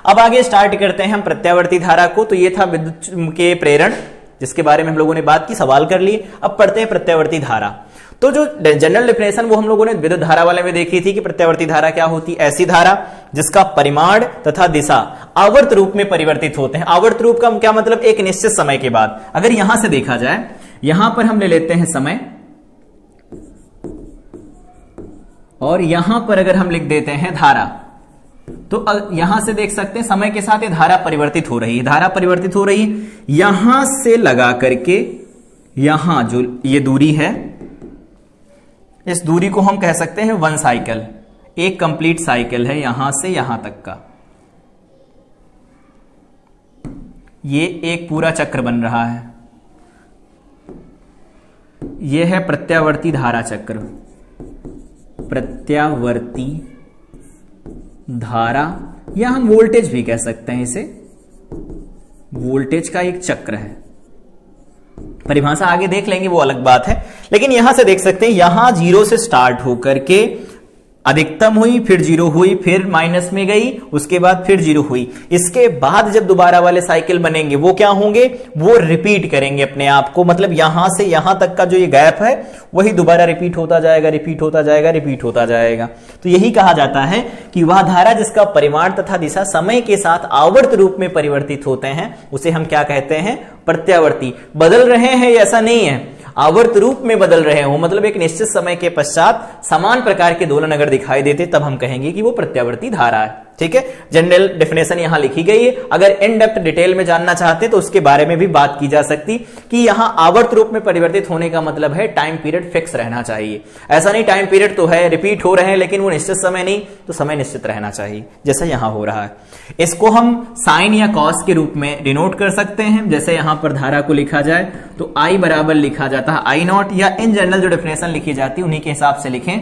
अब आगे स्टार्ट करते हैं हम प्रत्यावर्ती धारा को। तो ये था विद्युत के प्रेरण, जिसके बारे में हम लोगों ने बात की, सवाल कर लिए। अब पढ़ते हैं प्रत्यावर्ती धारा। तो जो जनरल डेफिनेशन वो हम लोगों ने विद्युत धारा वाले में देखी थी कि प्रत्यावर्ती धारा क्या होती, ऐसी धारा जिसका परिमाण तथा दिशा आवर्त रूप में परिवर्तित होते हैं। आवर्त रूप का क्या मतलब, एक निश्चित समय के बाद। अगर यहां से देखा जाए, यहां पर हम ले लेते हैं समय, और यहां पर अगर हम लिख देते हैं धारा, तो यहां से देख सकते हैं समय के साथ ये धारा परिवर्तित हो रही है। धारा परिवर्तित हो रही है, यहां से लगा करके यहां जो ये दूरी है, इस दूरी को हम कह सकते हैं 1 साइकिल, एक कंप्लीट साइकिल है यहां से यहां तक का। ये एक पूरा चक्र बन रहा है। यह है प्रत्यावर्ती धारा चक्र, प्रत्यावर्ती धारा, या हम वोल्टेज भी कह सकते हैं इसे, वोल्टेज का एक चक्र है। परिभाषा आगे देख लेंगे, वो अलग बात है। लेकिन यहां से देख सकते हैं, यहां 0 से स्टार्ट होकर के अधिकतम हुई, फिर 0 हुई, फिर माइनस में गई, उसके बाद फिर 0 हुई। इसके बाद जब दोबारा वाले साइकिल बनेंगे वो क्या होंगे, वो रिपीट करेंगे अपने आप को। मतलब यहां से यहां तक का जो ये गैप है वही दोबारा रिपीट होता जाएगा, रिपीट होता जाएगा, रिपीट होता जाएगा। तो यही कहा जाता है कि वह धारा जिसका परिमाण तथा दिशा समय के साथ आवर्त रूप में परिवर्तित होते हैं, उसे हम क्या कहते हैं, प्रत्यावर्ती। बदल रहे हैं ऐसा नहीं है, आवर्त रूप में बदल रहे हो, मतलब एक निश्चित समय के पश्चात समान प्रकार के दोलन अगर दिखाई देते तब हम कहेंगे कि वो प्रत्यावर्ती धारा है। ठीक है, जनरल डेफिनेशन यहां लिखी गई है। अगर इन डेप्थ डिटेल में जानना चाहते तो उसके बारे में भी बात की जा सकती कि यहां आवर्त रूप में परिवर्तित होने का मतलब है टाइम पीरियड फिक्स रहना चाहिए। ऐसा नहीं टाइम पीरियड तो है, रिपीट हो रहे हैं, लेकिन वो निश्चित समय नहीं, तो समय निश्चित रहना चाहिए, जैसा यहां हो रहा है। इसको हम साइन या कॉस के रूप में डिनोट कर सकते हैं। जैसे यहां पर धारा को लिखा जाए तो I बराबर लिखा जाता है I नॉट, या इन जनरल जो डेफिनेशन लिखी जाती है उन्हीं के हिसाब से लिखें।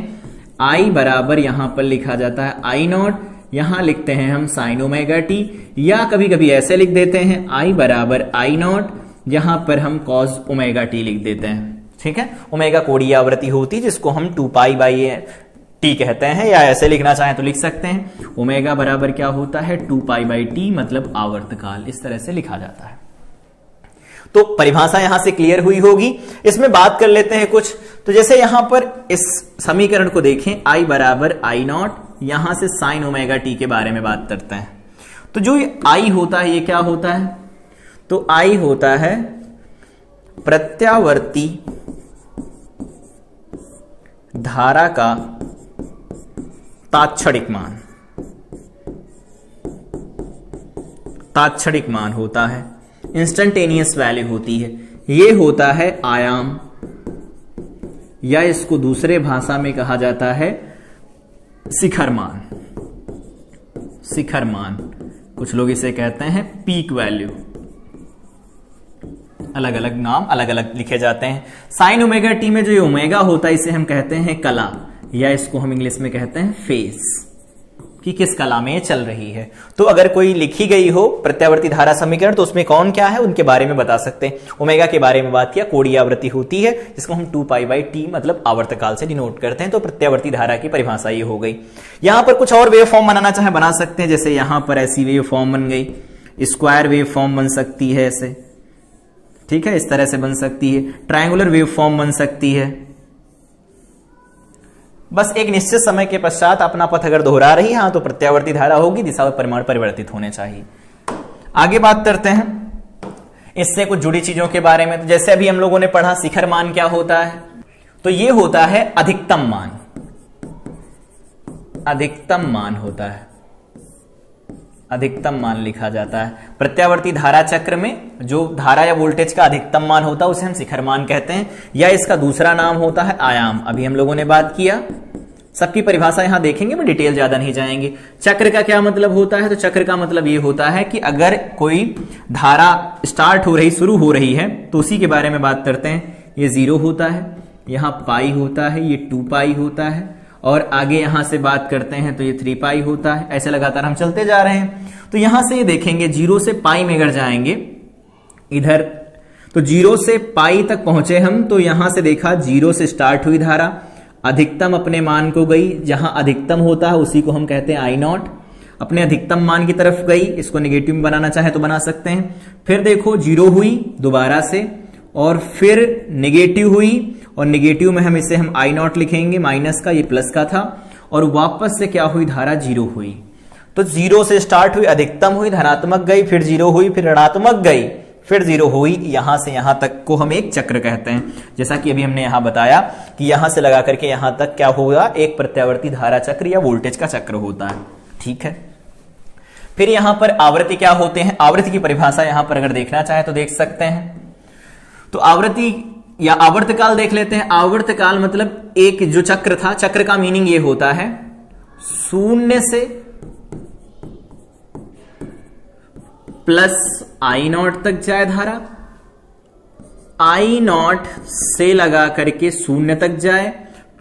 I बराबर यहां पर लिखा जाता है I नॉट, यहां लिखते हैं हम साइन ओमेगा टी, या कभी कभी ऐसे लिख देते हैं I बराबर I नॉट, यहां पर हम कॉस ओमेगा टी लिख देते हैं। ठीक है, ओमेगा कोणीय आवृत्ति होती है जिसको हम 2 पाई बाई टी कहते हैं, या ऐसे लिखना चाहें तो लिख सकते हैं। ओमेगा बराबर क्या होता है, 2 पाई बाई टी, मतलब आवर्तकाल, इस तरह से लिखा जाता है। तो परिभाषा यहां से क्लियर हुई होगी। इसमें बात कर लेते हैं कुछ। तो जैसे यहां पर इस समीकरण को देखें, I बराबर I नॉट, यहां से साइन ओमेगा टी के बारे में बात करते हैं। तो जो I होता है ये क्या होता है, तो I होता है प्रत्यावर्ती धारा का तात्क्षणिक मान, तात्क्षणिक मान होता है, इंस्टेंटेनियस वैल्यू होती है। ये होता है आयाम, या इसको दूसरे भाषा में कहा जाता है शिखर मान। शिखर मान, कुछ लोग इसे कहते हैं पीक वैल्यू, अलग अलग नाम अलग अलग लिखे जाते हैं। साइन ओमेगा टी में जो ये ओमेगा होता है इसे हम कहते हैं कला, या इसको हम इंग्लिश में कहते हैं फेज, कि किस कला में चल रही है। तो अगर कोई लिखी गई हो प्रत्यावर्ती धारा समीकरण तो उसमें कौन क्या है उनके बारे में बता सकते हैं। ओमेगा के बारे में बात किया, कोणीय आवृत्ति होती है जिसको हम 2 पाई बाई टी मतलब आवर्तकाल से डिनोट करते हैं। तो प्रत्यावर्ती धारा की परिभाषा ये हो गई। यहां पर कुछ और वेव फॉर्म बनाना चाहे बना सकते हैं। जैसे यहां पर ऐसी वेव फॉर्म बन गई, स्क्वायर वेव फॉर्म बन सकती है ऐसे, ठीक है, इस तरह से बन सकती है। ट्रायंगुलर वेव फॉर्म बन सकती है। बस एक निश्चित समय के पश्चात अपना पथ अगर दोहरा रही है तो प्रत्यावर्ती धारा होगी, दिशा और परिमाण परिवर्तित होने चाहिए। आगे बात करते हैं इससे कुछ जुड़ी चीजों के बारे में। तो जैसे अभी हम लोगों ने पढ़ा शिखर मान क्या होता है, तो ये होता है अधिकतम मान, अधिकतम मान होता है, अधिकतम मान लिखा जाता है। प्रत्यावर्ती धारा चक्र में जो धारा या वोल्टेज का अधिकतम मान होता है उसे हम शिखर मान कहते हैं, या इसका दूसरा नाम होता है आयाम। अभी हम लोगों ने बात किया, सबकी परिभाषा यहां देखेंगे, मैं डिटेल ज्यादा नहीं जाएंगे। चक्र का क्या मतलब होता है, तो चक्र का मतलब ये होता है कि अगर कोई धारा स्टार्ट हो रही, शुरू हो रही है, तो उसी के बारे में बात करते हैं। ये 0 होता है, यहां पाई होता है, ये 2 पाई होता है, और आगे यहां से बात करते हैं तो ये 3 पाई होता है। ऐसे लगातार हम चलते जा रहे हैं। तो यहां से ये देखेंगे 0 से पाई में अगर जाएंगे इधर, तो 0 से पाई तक पहुंचे हम, तो यहां से देखा 0 से स्टार्ट हुई धारा, अधिकतम अपने मान को गई, जहां अधिकतम होता है उसी को हम कहते हैं I नॉट। अपने अधिकतम मान की तरफ गई, इसको नेगेटिव में बनाना चाहे तो बना सकते हैं। फिर देखो 0 हुई दोबारा से, और फिर नेगेटिव हुई, और नेगेटिव में हम इसे आई नॉट लिखेंगे, माइनस का, ये प्लस का था, और वापस से क्या हुई, धारा 0 हुई। तो 0 से स्टार्ट हुई, अधिकतम हुई, धनात्मक गई, फिर 0 हुई, फिर ऋणात्मक गई, फिर 0 हुई। यहां से यहां तक को हम एक चक्र कहते हैं। जैसा कि अभी हमने यहां बताया कि यहां से लगा करके यहां तक क्या होगा, एक प्रत्यावर्ती धारा चक्र या वोल्टेज का चक्र होता है। ठीक है, फिर यहां पर आवृत्ति क्या होते हैं, आवृत्ति की परिभाषा यहां पर अगर देखना चाहे तो देख सकते हैं। तो आवृत्ति या आवर्तकाल देख लेते हैं। आवर्तकाल मतलब एक जो चक्र था, चक्र का मीनिंग ये होता है 0 से प्लस आई नॉट तक जाए धारा, आई नॉट से लगा करके 0 तक जाए,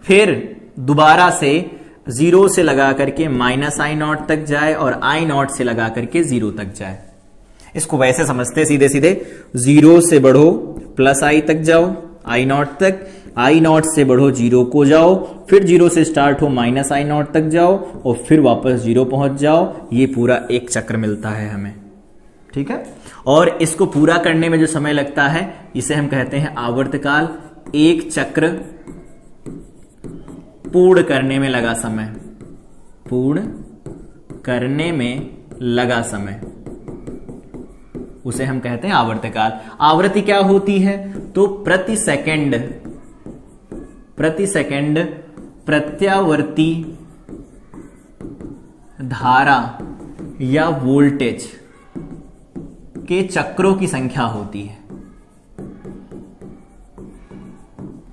फिर दोबारा से 0 से लगा करके माइनस आई नॉट तक जाए, और आई नॉट से लगा करके 0 तक जाए। इसको वैसे समझते सीधे सीधे, 0 से बढ़ो प्लस आई तक जाओ, आई नॉट तक, आई नॉट से बढ़ो 0 को जाओ, फिर 0 से स्टार्ट हो माइनस आई नॉट तक जाओ, और फिर वापस 0 पहुंच जाओ। ये पूरा एक चक्र मिलता है हमें। ठीक है, और इसको पूरा करने में जो समय लगता है इसे हम कहते हैं आवर्तकाल। एक चक्र पूर्ण करने में लगा समय, पूर्ण करने में लगा समय, उसे हम कहते हैं आवर्तकाल। आवृत्ति क्या होती है, तो प्रति सेकंड प्रत्यावर्ती धारा या वोल्टेज के चक्रों की संख्या होती है।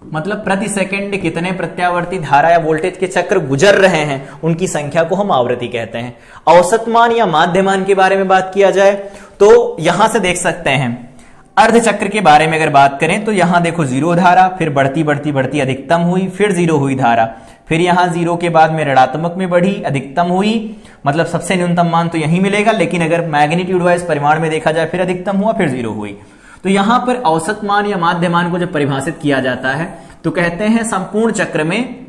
मतलब प्रति सेकंड कितने प्रत्यावर्ती धारा या वोल्टेज के चक्र गुजर रहे हैं, उनकी संख्या को हम आवृत्ति कहते हैं। औसत मान या माध्य मान के बारे में बात किया जाए तो यहां से देख सकते हैं, अर्ध चक्र के बारे में अगर बात करें तो यहां देखो 0 धारा, फिर बढ़ती बढ़ती बढ़ती अधिकतम हुई, फिर 0 हुई धारा, फिर यहां 0 के बाद में ऋणात्मक में बढ़ी, अधिकतम हुई, मतलब सबसे न्यूनतम मान तो यही मिलेगा, लेकिन अगर मैग्नीट्यूड वाइज परिमाण में देखा जाए फिर अधिकतम हुआ, फिर 0 हुई। तो यहां पर औसत मान या माध्य मान को जब परिभाषित किया जाता है तो कहते हैं संपूर्ण चक्र में,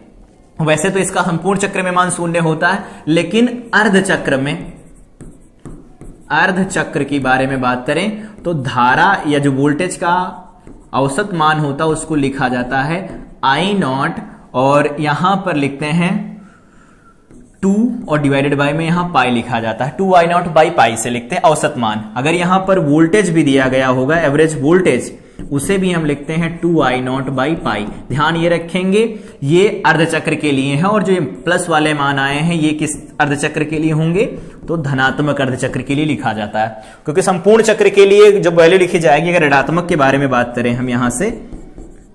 वैसे तो इसका संपूर्ण चक्र में मान 0 होता है, लेकिन अर्ध चक्र में, अर्ध चक्र के बारे में बात करें तो धारा या जो वोल्टेज का औसत मान होता है उसको लिखा जाता है आई नॉट, और यहां पर लिखते हैं 2 और डिवाइडेड बाय में यहां पाई लिखा जाता है, 2 आई नॉट बाई पाई से लिखते हैं औसत मान। अगर यहां पर वोल्टेज भी दिया गया होगा, एवरेज वोल्टेज, उसे भी हम लिखते हैं 2 आई नॉट बाई पाई। ध्यान ये रखेंगे ये अर्धचक्र के लिए है, और जो ये प्लस वाले मान आए हैं ये किस अर्धचक्र के लिए होंगे, तो धनात्मक अर्धचक्र के लिए लिखा जाता है। क्योंकि संपूर्ण चक्र के लिए जब वैल्यू लिखी जाएगी, अगर ऋणात्मक के बारे में बात करें हम, यहां से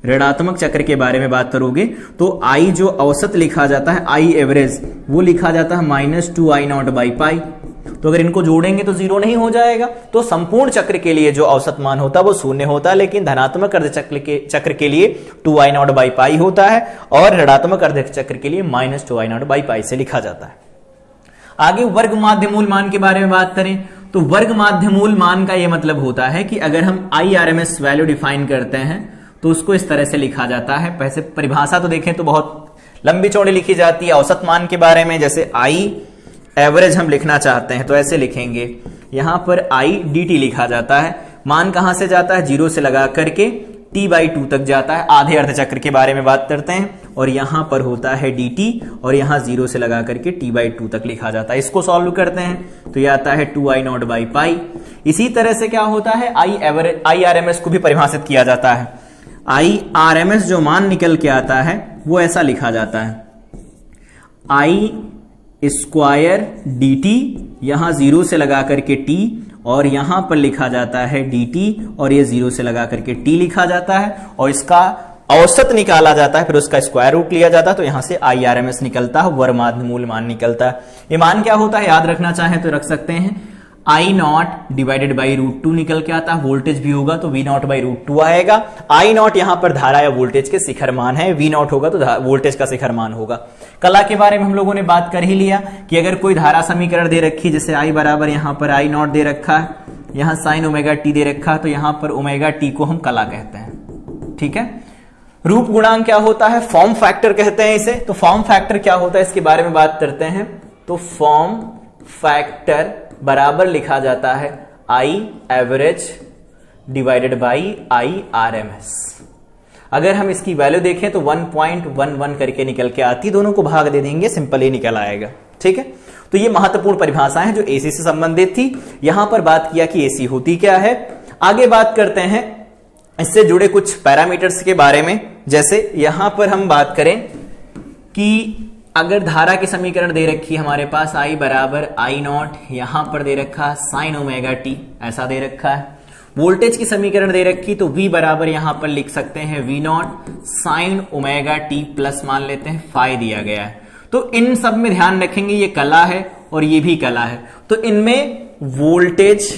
ऋणात्मक चक्र के बारे में बात करोगे तो आई जो औसत लिखा जाता है, आई एवरेज, वो लिखा जाता है -2 आई नॉट बाई पाई। तो अगर इनको जोड़ेंगे तो 0 नहीं हो जाएगा। तो संपूर्ण चक्र के लिए जो औसत मान होता है वो 0 होता है, लेकिन धनात्मक अर्धचक्र के लिए 2 आई नॉट बाई पाई होता है, और ऋणात्मक अर्धचक्र के लिए -2 आई नॉट बाई पाई से लिखा जाता है। आगे वर्ग माध्य मूल मान के बारे में बात करें तो वर्ग माध्य मूल मान का यह मतलब होता है कि अगर हम IRMS वैल्यू डिफाइन करते हैं तो उसको इस तरह से लिखा जाता है। वैसे परिभाषा तो देखें तो बहुत लंबी चौड़ी लिखी जाती है औसत मान के बारे में। जैसे आई एवरेज हम लिखना चाहते हैं तो ऐसे लिखेंगे, यहां पर आई dt लिखा जाता है। मान कहां से जाता है, 0 से लगा करके t/2 तक जाता है। आधे अर्धचक्र के बारे में बात करते हैं, और यहां पर होता है dt, और यहां 0 से लगा करके t/2 तक लिखा जाता है। इसको सॉल्व करते हैं तो यह आता है 2 आई नॉट बाई पाई। इसी तरह से क्या होता है, IRMS को भी परिभाषित किया जाता है। IRMS जो मान निकल के आता है वो ऐसा लिखा जाता है, I स्क्वायर dt, यहां 0 से लगा करके t, और यहां पर लिखा जाता है dt, और ये 0 से लगा करके t लिखा जाता है, और इसका औसत निकाला जाता है, फिर उसका स्क्वायर रूट लिया जाता है, तो यहां से IRMS निकलता है, वर्ग माध्य मूल मान निकलता है। ये मान क्या होता है याद रखना चाहें तो रख सकते हैं, I नॉट डिवाइडेड बाई √2 निकल के आता है। वोल्टेज भी होगा तो V नॉट बाई √2 आएगा। I नॉट यहां पर धारा या वोल्टेज के शिखर मान है, V नॉट होगा तो वोल्टेज का शिखर मान होगा। कला के बारे में हम लोगों ने बात कर ही लिया कि अगर कोई धारा समीकरण दे रखी, जैसे I बराबर यहां पर I नॉट दे रखा है, यहां साइन ओमेगा टी दे रखा है, तो यहां पर ओमेगा टी को हम कला कहते हैं। ठीक है, रूप गुणांक क्या होता है, फॉर्म फैक्टर कहते हैं इसे। तो फॉर्म फैक्टर क्या होता है इसके बारे में बात करते हैं। तो फॉर्म फैक्टर बराबर लिखा जाता है I average divided by I RMS. अगर हम इसकी वैल्यू देखें तो 1.11 करके निकल के आती, दोनों को भाग दे देंगे, सिंपल ही निकल आएगा। ठीक है, तो ये महत्वपूर्ण परिभाषाएं हैं जो एसी से संबंधित थी। यहां पर बात किया कि एसी होती क्या है। आगे बात करते हैं इससे जुड़े कुछ पैरामीटर्स के बारे में। जैसे यहां पर हम बात करें कि अगर धारा की समीकरण दे रखी हमारे पास आई बराबर आई नॉट, यहां पर दे रखा साइन ओमेगा टी, ऐसा दे रखा है। वोल्टेज की समीकरण दे रखी तो V बराबर यहां पर लिख सकते हैं V not sine omega t plus मान लेते हैं फाई दिया गया है। तो इन सब में ध्यान रखेंगे, ये कला है और ये भी कला है। तो इनमें वोल्टेज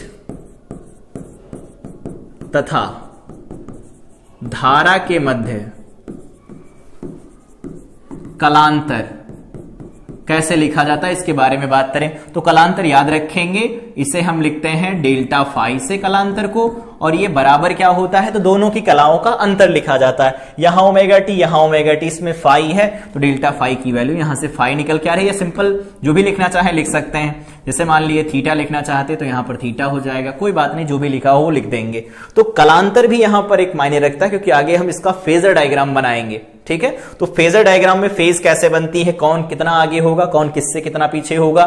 तथा धारा के मध्य कलांतर कैसे लिखा जाता है इसके बारे में बात करें तो कलांतर याद रखेंगे, इसे हम लिखते हैं डेल्टा फाई से कलांतर को, और ये बराबर क्या होता है तो दोनों की कलाओं का अंतर लिखा जाता है। यहां ओमेगा टी, यहां ओमेगा टी, इसमें फाई है तो डेल्टा फाई की वैल्यू यहां से फाई निकल के आ रही है। सिंपल जो भी लिखना चाहे लिख सकते हैं, जैसे मान लिए थीटा लिखना चाहते तो यहां पर थीटा हो जाएगा, कोई बात नहीं, जो भी लिखा हो वो लिख देंगे। तो कलांतर भी यहां पर एक मायने रखता है क्योंकि आगे हम इसका फेजर डायग्राम बनाएंगे। ठीक है, तो फेजर डायग्राम में फेज कैसे बनती है, कौन कितना आगे होगा, कौन किससे कितना पीछे होगा,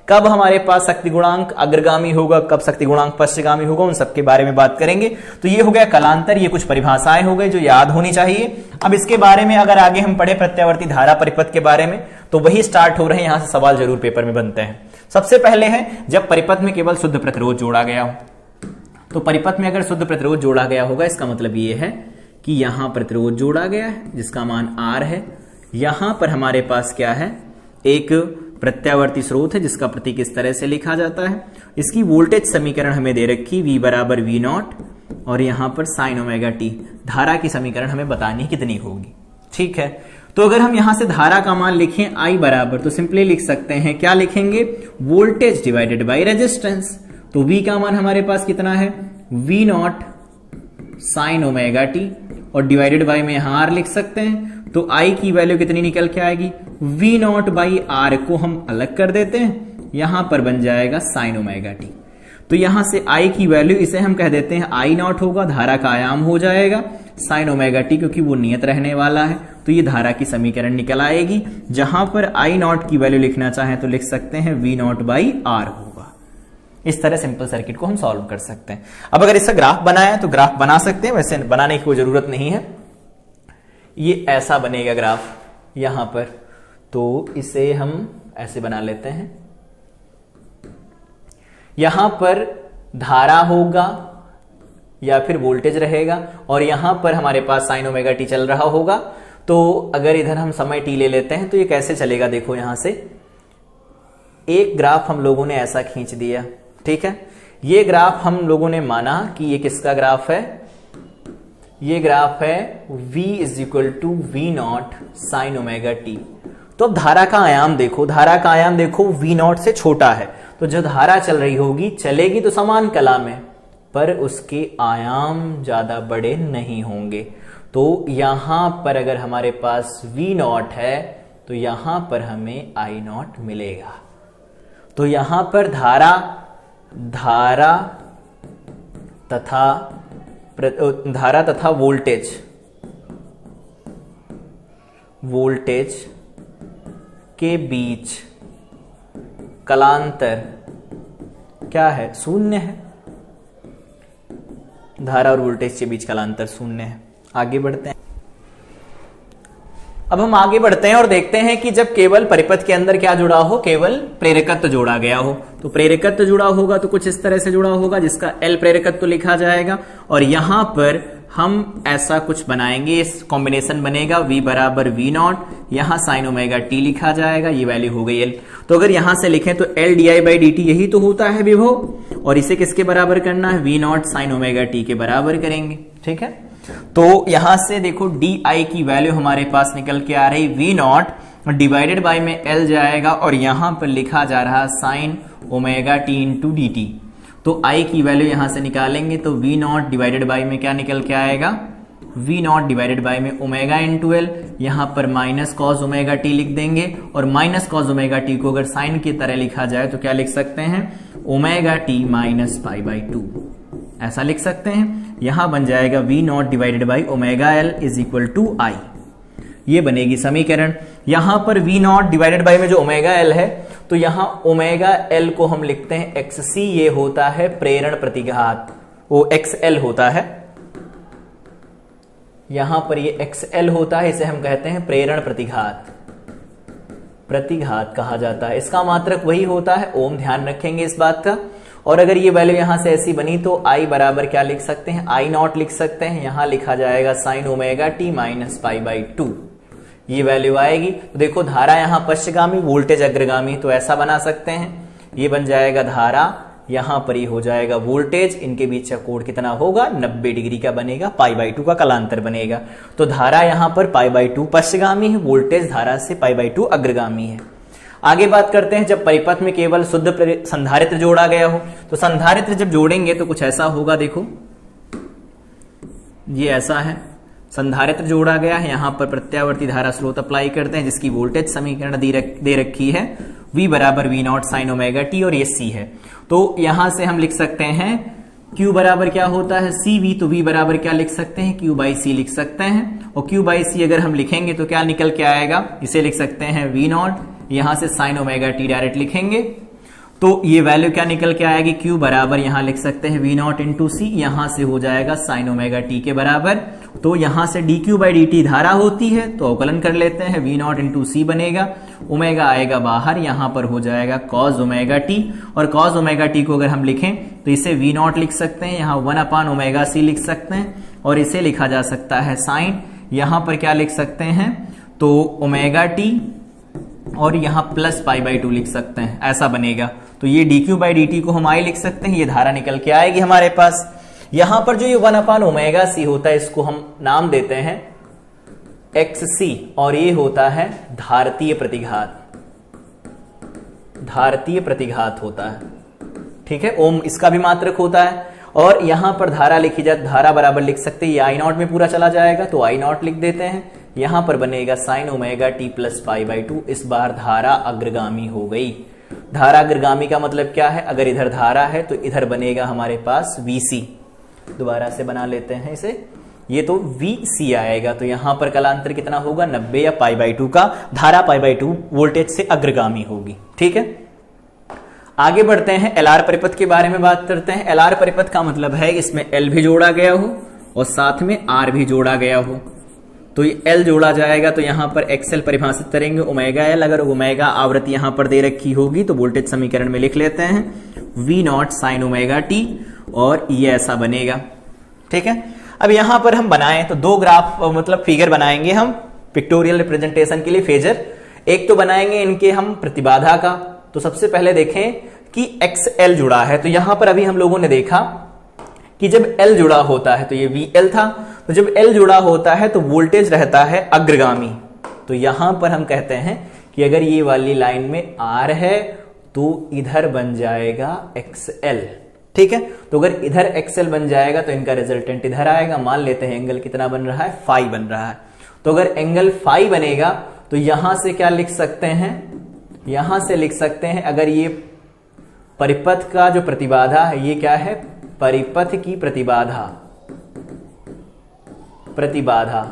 कब हमारे पास शक्ति गुणांक अग्रगामी होगा, कब शक्ति गुणांक पश्चगामी होगा, उन सब के बारे में बात करेंगे। तो ये हो गया कलांतर, ये कुछ परिभाषाएं हो गई जो याद होनी चाहिए। अब इसके बारे में अगर आगे हम पढ़े प्रत्यावर्ती धारा परिपथ के बारे में तो वही स्टार्ट हो रहे हैं, यहां से सवाल जरूर पेपर में बनते हैं। सबसे पहले है जब परिपथ में केवल शुद्ध प्रतिरोध जोड़ा गया हो, तो परिपथ में अगर शुद्ध प्रतिरोध जोड़ा गया होगा इसका मतलब ये है कि यहां प्रतिरोध जोड़ा गया है जिसका मान R है, यहां पर हमारे पास क्या है, एक प्रत्यावर्ती स्रोत है जिसका प्रतीक इस तरह से लिखा जाता है। इसकी वोल्टेज समीकरण हमें दे रखी V बराबर V नॉट और यहां पर साइन ओमेगा टी। धारा की समीकरण हमें बतानी कितनी होगी। ठीक है, तो अगर हम यहां से धारा का मान लिखें I बराबर तो सिंपली लिख सकते हैं, क्या लिखेंगे, वोल्टेज डिवाइडेड बाई रेजिस्टेंस। तो V का मान हमारे पास कितना है, V not sine omega t और डिवाइडेड बाई में यहां R लिख सकते हैं। तो I की वैल्यू कितनी निकल के आएगी, V नॉट बाई R को हम अलग कर देते हैं, यहां पर बन जाएगा साइन ओमेगा टी। तो यहां से I की वैल्यू इसे हम कह देते हैं I नॉट होगा, धारा का आयाम हो जाएगा साइन ओमेगा टी क्योंकि वो नियत रहने वाला है। तो ये धारा की समीकरण निकल आएगी, जहां पर I नॉट की वैल्यू लिखना चाहें तो लिख सकते हैं V नॉट बाई R होगा। इस तरह सिंपल सर्किट को हम सॉल्व कर सकते हैं। अब अगर इसका ग्राफ बनाया तो ग्राफ बना सकते हैं, वैसे बनाने की कोई जरूरत नहीं है। ये ऐसा बनेगा ग्राफ यहां पर, तो इसे हम ऐसे बना लेते हैं। यहां पर धारा होगा या फिर वोल्टेज रहेगा और यहां पर हमारे पास साइन ओमेगा टी चल रहा होगा। तो अगर इधर हम समय टी ले लेते हैं तो ये कैसे चलेगा, देखो यहां से एक ग्राफ हम लोगों ने ऐसा खींच दिया। ठीक है, ये ग्राफ हम लोगों ने माना कि ये किसका ग्राफ है, ये ग्राफ है V is equal to V not sine omega t. तो अब धारा का आयाम देखो, धारा का आयाम देखो V नॉट से छोटा है, तो जो धारा चल रही होगी चलेगी तो समान कला में, पर उसके आयाम ज्यादा बड़े नहीं होंगे। तो यहां पर अगर हमारे पास V नॉट है तो यहां पर हमें I नॉट मिलेगा। तो यहां पर धारा तथा वोल्टेज के बीच कलांतर क्या है, शून्य है। धारा और वोल्टेज के बीच कलांतर शून्य है। आगे बढ़ते हैं। अब हम आगे बढ़ते हैं और देखते हैं कि जब केवल परिपथ के अंदर क्या जुड़ा हो, केवल प्रेरकत्व जोड़ा गया हो। तो प्रेरकत्व जुड़ा होगा तो कुछ इस तरह से जुड़ा होगा जिसका L प्रेरकत्व लिखा जाएगा और यहां पर हम ऐसा कुछ बनाएंगे, इस कॉम्बिनेशन बनेगा V बराबर V नॉट, यहां साइन ओमेगा टी लिखा जाएगा, ये वैल्यू हो गई L। तो अगर यहां से लिखें तो L D by D T यही तो होता है विभव, और इसे किसके बराबर करना है, V not sine omega T के बराबर करेंगे। ठीक है, तो यहां से देखो डी आई की वैल्यू हमारे पास निकल के आ रही V नॉट डिवाइडेड बाय में L जाएगा और यहां पर लिखा जा रहा sign omega T into D T. तो I की वैल्यू यहां से निकालेंगे तो V नॉट डिवाइडेड बाय में क्या निकल के आएगा, वी नॉट डिवाइडेड बाय में ओमेगा इंटू एल, यहां पर माइनस कॉस ओमेगा टी लिख देंगे, और माइनस कॉस ओमेगा टी को अगर साइन की तरह लिखा जाए तो क्या लिख सकते हैं, omega T minus pi by 2, ऐसा लिख सकते हैं। यहां बन जाएगा V naught divided by omega L is equal to I, ये बनेगी समीकरण। यहां पर वी नॉट डिवाइडेड बाई में जो ओमेगा एल है, तो यहां ओमेगा एल को हम लिखते हैं एक्स सी, ये होता है प्रेरण प्रतिघात, वो एक्स एल होता है, यहां पर ये एक्स एल होता है, इसे हम कहते हैं प्रेरण प्रतिघात, प्रतिघात कहा जाता है। इसका मात्रक वही होता है ओम, ध्यान रखेंगे इस बात का। और अगर ये वैल्यू यहां से ऐसी बनी तो आई बराबर क्या लिख सकते हैं, आई नॉट लिख सकते हैं, यहां लिखा जाएगा sign omega T minus pi by 2, ये वैल्यू आएगी। तो देखो धारा यहां पश्चगामी, वोल्टेज अग्रगामी, तो ऐसा बना सकते हैं, ये बन जाएगा धारा, यहां पर ही हो जाएगा वोल्टेज, इनके बीच का कोण कितना होगा, 90 डिग्री का बनेगा, पाई बाई 2 का कलांतर बनेगा। तो धारा यहां पर पाई बाई 2 पश्चगामी है, वोल्टेज धारा से पाई बाई 2 अग्रगामी है। आगे बात करते हैं, जब परिपथ में केवल शुद्ध संधारित्र जोड़ा गया हो, तो संधारित्र जब जोड़ेंगे तो कुछ ऐसा होगा, देखो ये ऐसा है, संधारित्र जोड़ा गया है, यहां पर प्रत्यावर्ती धारा स्रोत अप्लाई करते हैं, जिसकी वोल्टेज समीकरण दे रखी है, V बराबर V not sine omega t, और ये C है। तो यहां से हम लिख सकते हैं Q बराबर क्या होता है, CV, तो V बराबर क्या लिख सकते हैं, Q बाई C लिख सकते हैं, और Q बाई C अगर हम लिखेंगे तो क्या निकल के आएगा, इसे लिख सकते हैं V नॉट, यहां से साइन ओमेगा टी डायरेक्ट लिखेंगे, तो ये वैल्यू क्या निकल के आएगी, Q बराबर यहां लिख सकते हैं V नॉट इंटू सी, यहां से हो जाएगा साइन ओमेगा टी के बराबर। तो यहां से dq बाई dt धारा होती है, तो अवकलन कर लेते हैं, V नॉट इंटू सी बनेगा, ओमेगा आएगा बाहर, यहां पर हो जाएगा कॉस ओमेगा टी, और कॉस ओमेगा टी को अगर हम लिखें तो इसे V नॉट लिख सकते हैं, यहां 1 अपान ओमेगा सी लिख सकते हैं, और इसे लिखा जा सकता है साइन, यहां पर क्या लिख सकते हैं, तो ओमेगा टी, और यहां प्लस पाई बाई 2 लिख सकते हैं, ऐसा बनेगा। तो ये dq बाई dt को हम i लिख सकते हैं, ये धारा निकल के आएगी हमारे पास। यहां पर जो ये 1 अपान ओमेगा सी होता है, इसको हम नाम देते हैं xc, और ये होता है धारतीय प्रतिघात, धारतीय प्रतिघात होता है, ठीक है, ओम इसका भी मात्रक होता है। और यहां पर धारा लिखी जाए, धारा बराबर लिख सकते हैं, ये आई नॉट में पूरा चला जाएगा, तो आई नॉट लिख देते हैं, यहां पर बनेगा sign omega t plus pi by 2, इस बार धारा अग्रगामी हो गई। धारा अग्रगामी का मतलब क्या है, अगर इधर धारा है तो इधर बनेगा हमारे पास VC, दोबारा से बना लेते हैं इसे, ये तो VC आएगा, तो यहां पर कलांतर कितना होगा, 90 या पाई बाई 2 का, धारा पाई बाई 2 वोल्टेज से अग्रगामी होगी, ठीक है। आगे बढ़ते हैं, LR परिपथ के बारे में बात करते हैं। LR परिपथ का मतलब है इसमें L भी जोड़ा गया हो और साथ में R भी जोड़ा गया हो, तो ये L जोड़ा जाएगा, तो यहां पर XL परिभाषित करेंगे ओमेगा L, अगर ओमेगा आवृत्ति यहां पर दे रखी होगी तो वोल्टेज समीकरण में लिख लेते हैं V not sine omega t, और ये ऐसा बनेगा, ठीक है। अब यहां पर हम बनाएं तो दो ग्राफ मतलब फिगर बनाएंगे हम पिक्टोरियल रिप्रेजेंटेशन के लिए, फेजर। एक तो बनाएंगे इनके हम प्रतिबाधा का, तो सबसे पहले देखें कि XL जुड़ा है, तो यहां पर अभी हम लोगों ने देखा कि जब L जुड़ा होता है तो ये VL था, तो जब L जुड़ा होता है तो वोल्टेज रहता है अग्रगामी, तो यहां पर हम कहते हैं कि अगर ये वाली लाइन में R है तो इधर बन जाएगा XL, ठीक है। तो अगर इधर XL बन जाएगा तो इनका रिजल्टेंट इधर आएगा, मान लेते हैं एंगल कितना बन रहा है, फाई बन रहा है, तो अगर एंगल फाई बनेगा तो यहां से क्या लिख सकते हैं, यहां से लिख सकते हैं, अगर ये परिपथ का जो प्रतिबाधा है, ये क्या है, परिपथ की प्रतिबाधा, प्रतिबाधा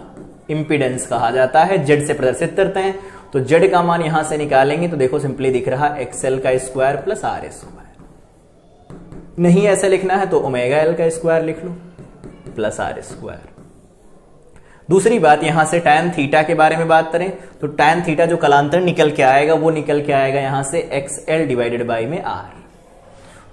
इंपीडेंस कहा जाता है, जेड से प्रदर्शित करते हैं, तो जेड का मान यहां से निकालेंगे तो देखो सिंपली दिख रहा है XL का स्क्वायर प्लस RS स्क्वायर। नहीं ऐसे लिखना है तो ओमेगा L का स्क्वायर लिख लो प्लस R स्क्वायर। दूसरी बात, यहां से tan थीटा के बारे में बात करें तो tan थीटा जो कलांतर निकल के आएगा वो निकल के आएगा यहां से XL डिवाइडेड बाई में R।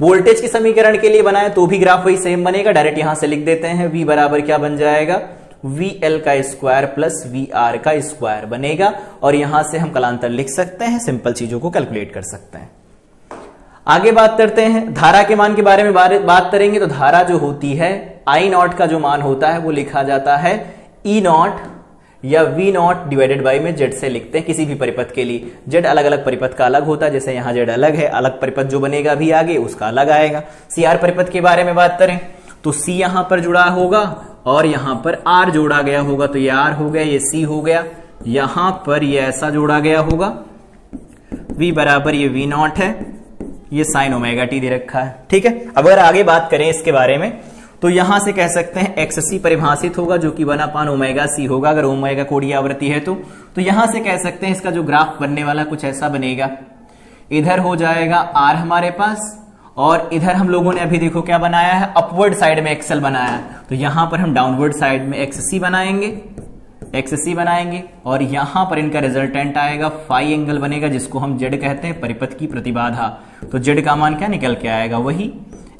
वोल्टेज की समीकरण के लिए बनाए तो भी ग्राफ वही सेम बनेगा, डायरेक्ट यहां से लिख देते हैं, V बराबर क्या बन जाएगा, VL का स्क्वायर प्लस VR का स्क्वायर बनेगा, और यहां से हम कलांतर लिख सकते हैं, सिंपल चीजों को कैलकुलेट कर सकते हैं। आगे बात करते हैं, धारा के मान के बारे में बात करेंगे, तो धारा जो होती है I नॉट का जो मान होता है वो लिखा जाता है E नॉट या V नॉट डिवाइडेड बाई में जेड से लिखते हैं किसी भी परिपथ के लिए। जेड अलग अलग परिपथ का अलग होता है, जैसे यहां जेड अलग है, अलग परिपथ जो बनेगा भी आगे उसका अलग आएगा। CR परिपथ के बारे में बात करें तो C यहां पर जुड़ा होगा और यहां पर R जोड़ा गया होगा, तो ये R हो गया, ये C हो गया, यहां पर ये ऐसा जोड़ा गया होगा, V बराबर ये V0 है, ये साइन ओमेगा टी दे रखा है। ठीक है, अब अगर आगे बात करें इसके बारे में तो यहां से कह सकते हैं XC परिभाषित होगा जो कि 1/ओमेगा C होगा, अगर ओमेगा कोणीय आवृत्ति है तो यहां से कह सकते हैं इसका जो ग्राफ बनने वाला कुछ ऐसा बनेगा। इधर हो जाएगा R हमारे पास, और इधर हम लोगों ने अभी देखो क्या बनाया है, अपवर्ड साइड में XL बनाया है, तो यहां पर हम डाउनवर्ड साइड में XC बनाएंगे और यहां पर इनका रिजल्टेंट आएगा फाई एंगल बनेगा, जिसको हम Z कहते हैं, परिपथ की प्रतिबाधा। तो Z का मान क्या निकल के आएगा, वही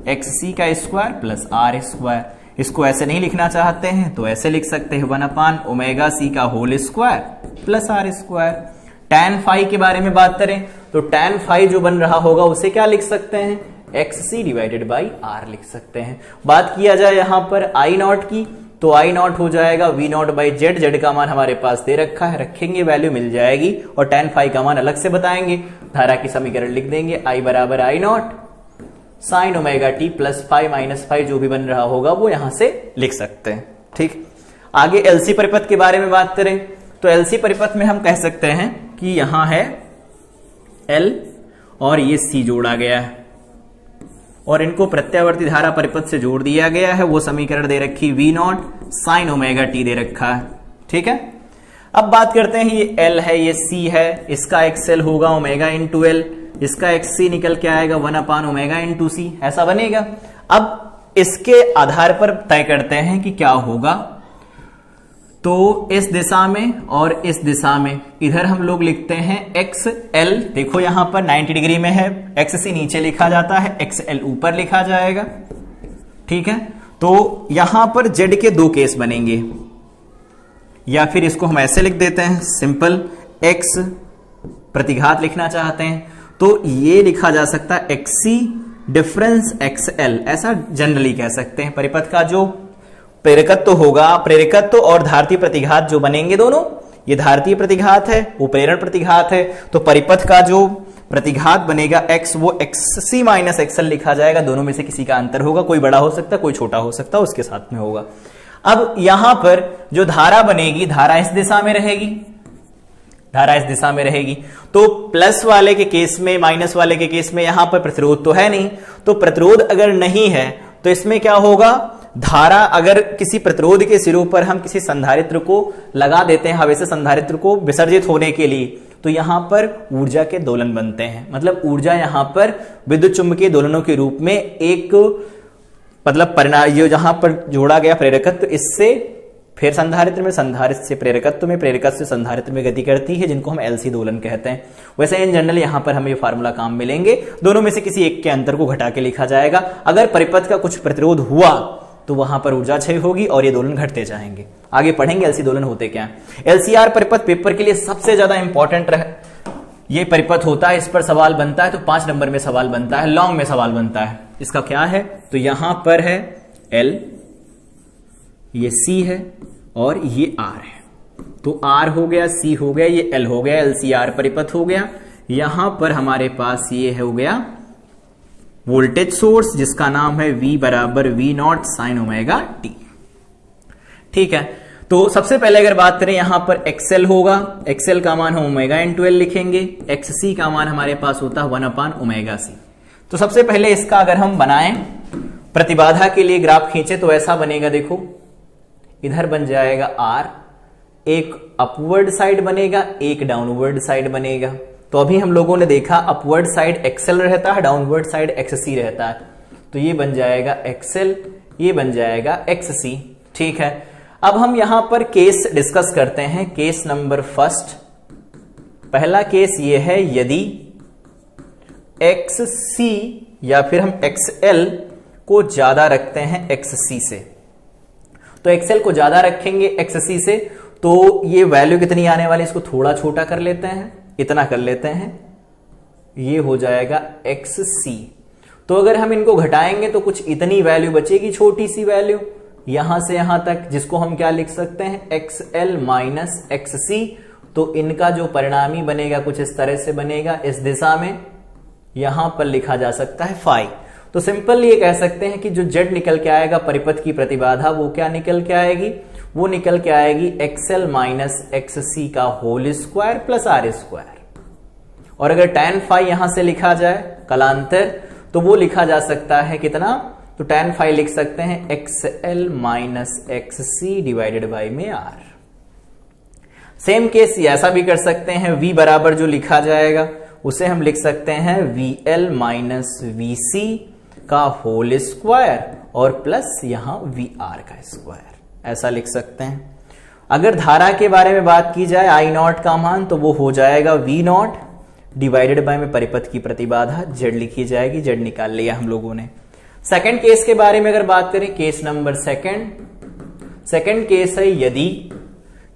XC का स्क्वायर प्लस R स्क्वायर। इसको ऐसे नहीं लिखना चाहते हैं तो ऐसे लिख सकते हैं 1/ओमेगा C का whole square plus R square. tan phi के बारे में बात करें तो tan फाई जो बन रहा होगा उसे क्या लिख सकते हैं, XC डिवाइडेड बाई R लिख सकते हैं। बात किया जाए यहां पर I0 की तो I0 हो जाएगा V0 बाई Z। Z का मान हमारे पास दे रखा है, रखेंगे वैल्यू मिल जाएगी, और tan फाई का मान अलग से बताएंगे, धारा की समीकरण लिख देंगे, I बराबर I0 sine omega t plus phi minus phi, जो भी बन रहा होगा वो यहां से लिख सकते हैं। ठीक, आगे LC परिपथ के बारे में बात करें तो LC परिपथ में हम कह सकते हैं कि यहां है L और ये C जोड़ा गया है और इनको प्रत्यावर्ती धारा परिपथ से जोड़ दिया गया है। वो समीकरण दे रखी V0 साइन ओमेगा टी दे रखा है। ठीक है, अब बात करते हैं, ये L है, ये C है, इसका XL होगा ओमेगा इंटू L, इसका XC निकल के आएगा 1/ओमेगा इंटू C, ऐसा बनेगा। अब इसके आधार पर तय करते हैं कि क्या होगा, तो इस दिशा में और इस दिशा में इधर हम लोग लिखते हैं XL, देखो यहां पर 90 डिग्री में है, XC नीचे लिखा जाता है, XL ऊपर लिखा जाएगा। ठीक है, तो यहां पर Z के दो केस बनेंगे, या फिर इसको हम ऐसे लिख देते हैं सिंपल, X प्रतिघात लिखना चाहते हैं तो ये लिखा जा सकता है XC डिफरेंस XL, ऐसा जनरली कह सकते हैं। परिपथ का जो प्रेरकत्व होगा, प्रेरकत्व और धारतीय प्रतिघात जो बनेंगे दोनों, ये धारतीय प्रतिघात है, वो प्रेरण प्रतिघात है, तो परिपथ का जो प्रतिघात बनेगा X, वो XC माइनस XL लिखा जाएगा। दोनों में से किसी का अंतर होगा, कोई बड़ा हो सकता है, कोई छोटा हो सकता है, उसके साथ में होगा। अब यहां पर जो धारा बनेगी, धारा इस दिशा में रहेगी, धारा इस दिशा में रहेगी, तो प्लस वाले के केस में, माइनस वाले के केस में यहां पर प्रतिरोध तो है नहीं, तो प्रतिरोध अगर नहीं है तो इसमें क्या होगा, धारा अगर किसी प्रतिरोध के सिरों पर हम किसी संधारित्र को लगा देते हैं हवा से संधारित्र को विसर्जित होने के लिए, तो यहां पर ऊर्जा के दोलन बनते हैं। मतलब ऊर्जा यहां पर विद्युत चुंबकीय दोलनों के रूप में एक मतलब परिणाम, ये जहां पर जोड़ा गया प्रेरकत्व, इससे फिर संधारित्र में, संधारित्र से प्रेरकत्व में, प्रेरकत्व से संधारित्र में गति करती है, जिनको हम LC दोलन कहते हैं। वैसे इन जनरल यहां पर हमें फार्मूला काम मिलेंगे, दोनों में से किसी एक के अंतर को घटा के लिखा जाएगा। अगर परिपथ का कुछ प्रतिरोध हुआ तो वहां पर ऊर्जा क्षय होगी और ये दोलन घटते जाएंगे। आगे पढ़ेंगे LC दोलन होते क्या है। LCR परिपथ पेपर के लिए सबसे ज्यादा इंपॉर्टेंट ये परिपथ होता है, इस पर सवाल बनता है तो 5 नंबर में सवाल बनता है, लॉन्ग में सवाल बनता है। इसका क्या है, तो यहां पर है L, ये C है और ये R है, तो R हो गया, C हो गया, ये L हो गया, LCR परिपथ हो गया। यहां पर हमारे पास ये हो गया वोल्टेज सोर्स, जिसका नाम है V बराबर V0 साइन ओमेगा टी। ठीक है, तो सबसे पहले अगर बात करें यहां पर XL होगा, XL का मान हम ओमेगा इंटू L लिखेंगे, XC का मान हमारे पास होता है 1/ओमेगा C। तो सबसे पहले इसका अगर हम बनाएं, प्रतिबाधा के लिए ग्राफ खींचे तो ऐसा बनेगा, देखो इधर बन जाएगा R, एक अपवर्ड साइड बनेगा, एक डाउनवर्ड साइड बनेगा। तो अभी हम लोगों ने देखा अपवर्ड साइड XL रहता है, डाउनवर्ड साइड XC रहता है, तो ये बन जाएगा XL, ये बन जाएगा XC। ठीक है, अब हम यहां पर केस डिस्कस करते हैं। केस नंबर फर्स्ट, पहला केस ये है, यदि XC या फिर हम XL को ज्यादा रखते हैं XC से, तो XL को ज्यादा रखेंगे XC से, तो ये वैल्यू कितनी आने वाली, इसको थोड़ा छोटा कर लेते हैं, इतना कर लेते हैं, ये हो जाएगा XC। तो अगर हम इनको घटाएंगे तो कुछ इतनी वैल्यू बचेगी, छोटी सी वैल्यू यहां से यहां तक, जिसको हम क्या लिख सकते हैं, XL माइनस XC। तो इनका जो परिणामी बनेगा कुछ इस तरह से बनेगा, इस दिशा में, यहां पर लिखा जा सकता है फाई। तो सिंपल ये कह सकते हैं कि जो जेड निकल के आएगा परिपथ की प्रतिबाधा वो क्या निकल के आएगी, वो निकल के आएगी एक्सएल माइनस एक्ससी का whole square plus R square. और अगर tan फाई यहां से लिखा जाए कलांतर तो वो लिखा जा सकता है कितना, तो tan फाई लिख सकते हैं एक्सएल माइनस एक्ससी डिवाइडेड बाई में आर। सेम केस ऐसा भी कर सकते हैं, v बराबर जो लिखा जाएगा उसे हम लिख सकते हैं VL माइनस VC का होल स्क्वायर और प्लस यहां VR का स्क्वायर, ऐसा लिख सकते हैं। अगर धारा के बारे में बात की जाए I नॉट का मान तो वो हो जाएगा V नॉट डिवाइडेड बाय में परिपथ की प्रतिबाधा Z लिखी जाएगी, Z निकाल लिया हम लोगों ने। सेकंड केस के बारे में अगर बात करें, केस नंबर सेकंड केस है यदि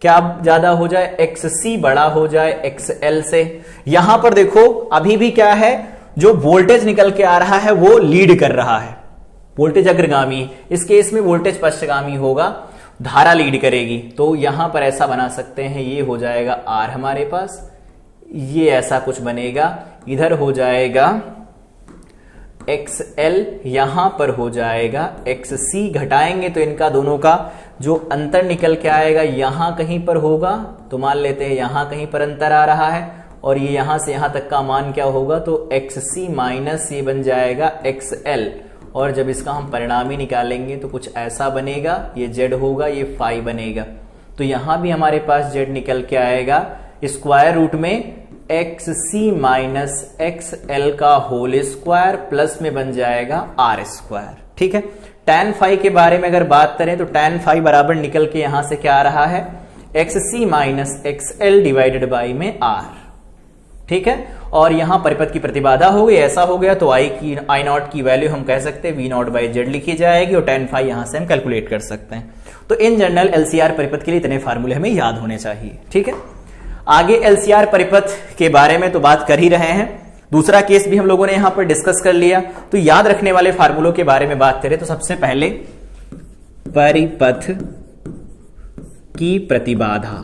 क्या ज्यादा हो जाए, XC बड़ा हो जाए XL से। यहां पर देखो अभी भी क्या है, जो वोल्टेज निकल के आ रहा है वो लीड कर रहा है, वोल्टेज अग्रगामी, इस केस में वोल्टेज पश्चगामी होगा, धारा लीड करेगी। तो यहां पर ऐसा बना सकते हैं, ये हो जाएगा R हमारे पास, ये ऐसा कुछ बनेगा, इधर हो जाएगा XL, यहां पर हो जाएगा XC, घटाएंगे तो इनका दोनों का जो अंतर निकल के आएगा यहां कहीं पर होगा, तो मान लेते हैं यहां कहीं पर अंतर आ रहा है और ये यहां से यहां तक का मान क्या होगा, तो XC माइनस ये बन जाएगा XL, और जब इसका हम परिणामी निकालेंगे तो कुछ ऐसा बनेगा, ये Z होगा, ये फाई बनेगा। तो यहां भी हमारे पास Z निकल के आएगा स्क्वायर रूट में XC माइनस XL का होल स्क्वायर प्लस में बन जाएगा R स्क्वायर। ठीक है, tan फाई के बारे में अगर बात करें तो tan फाई बराबर निकल के यहां से क्या आ रहा है, XC minus XL divided by में R। ठीक है, और यहां परिपथ की प्रतिबाधा हो गई, ऐसा हो गया तो I नॉट की वैल्यू हम कह सकते हैं V नॉट बाई जेड लिखी जाएगी और tan फाई यहां से हम कैलकुलेट कर सकते हैं। तो इन जनरल LCR परिपथ के लिए इतने फार्मूले हमें याद होने चाहिए। ठीक है, आगे LCR परिपथ के बारे में तो बात कर ही रहे हैं, दूसरा केस भी हम लोगों ने यहां पर डिस्कस कर लिया। तो याद रखने वाले फार्मूलों के बारे में बात करें तो सबसे पहले परिपथ की प्रतिबाधा,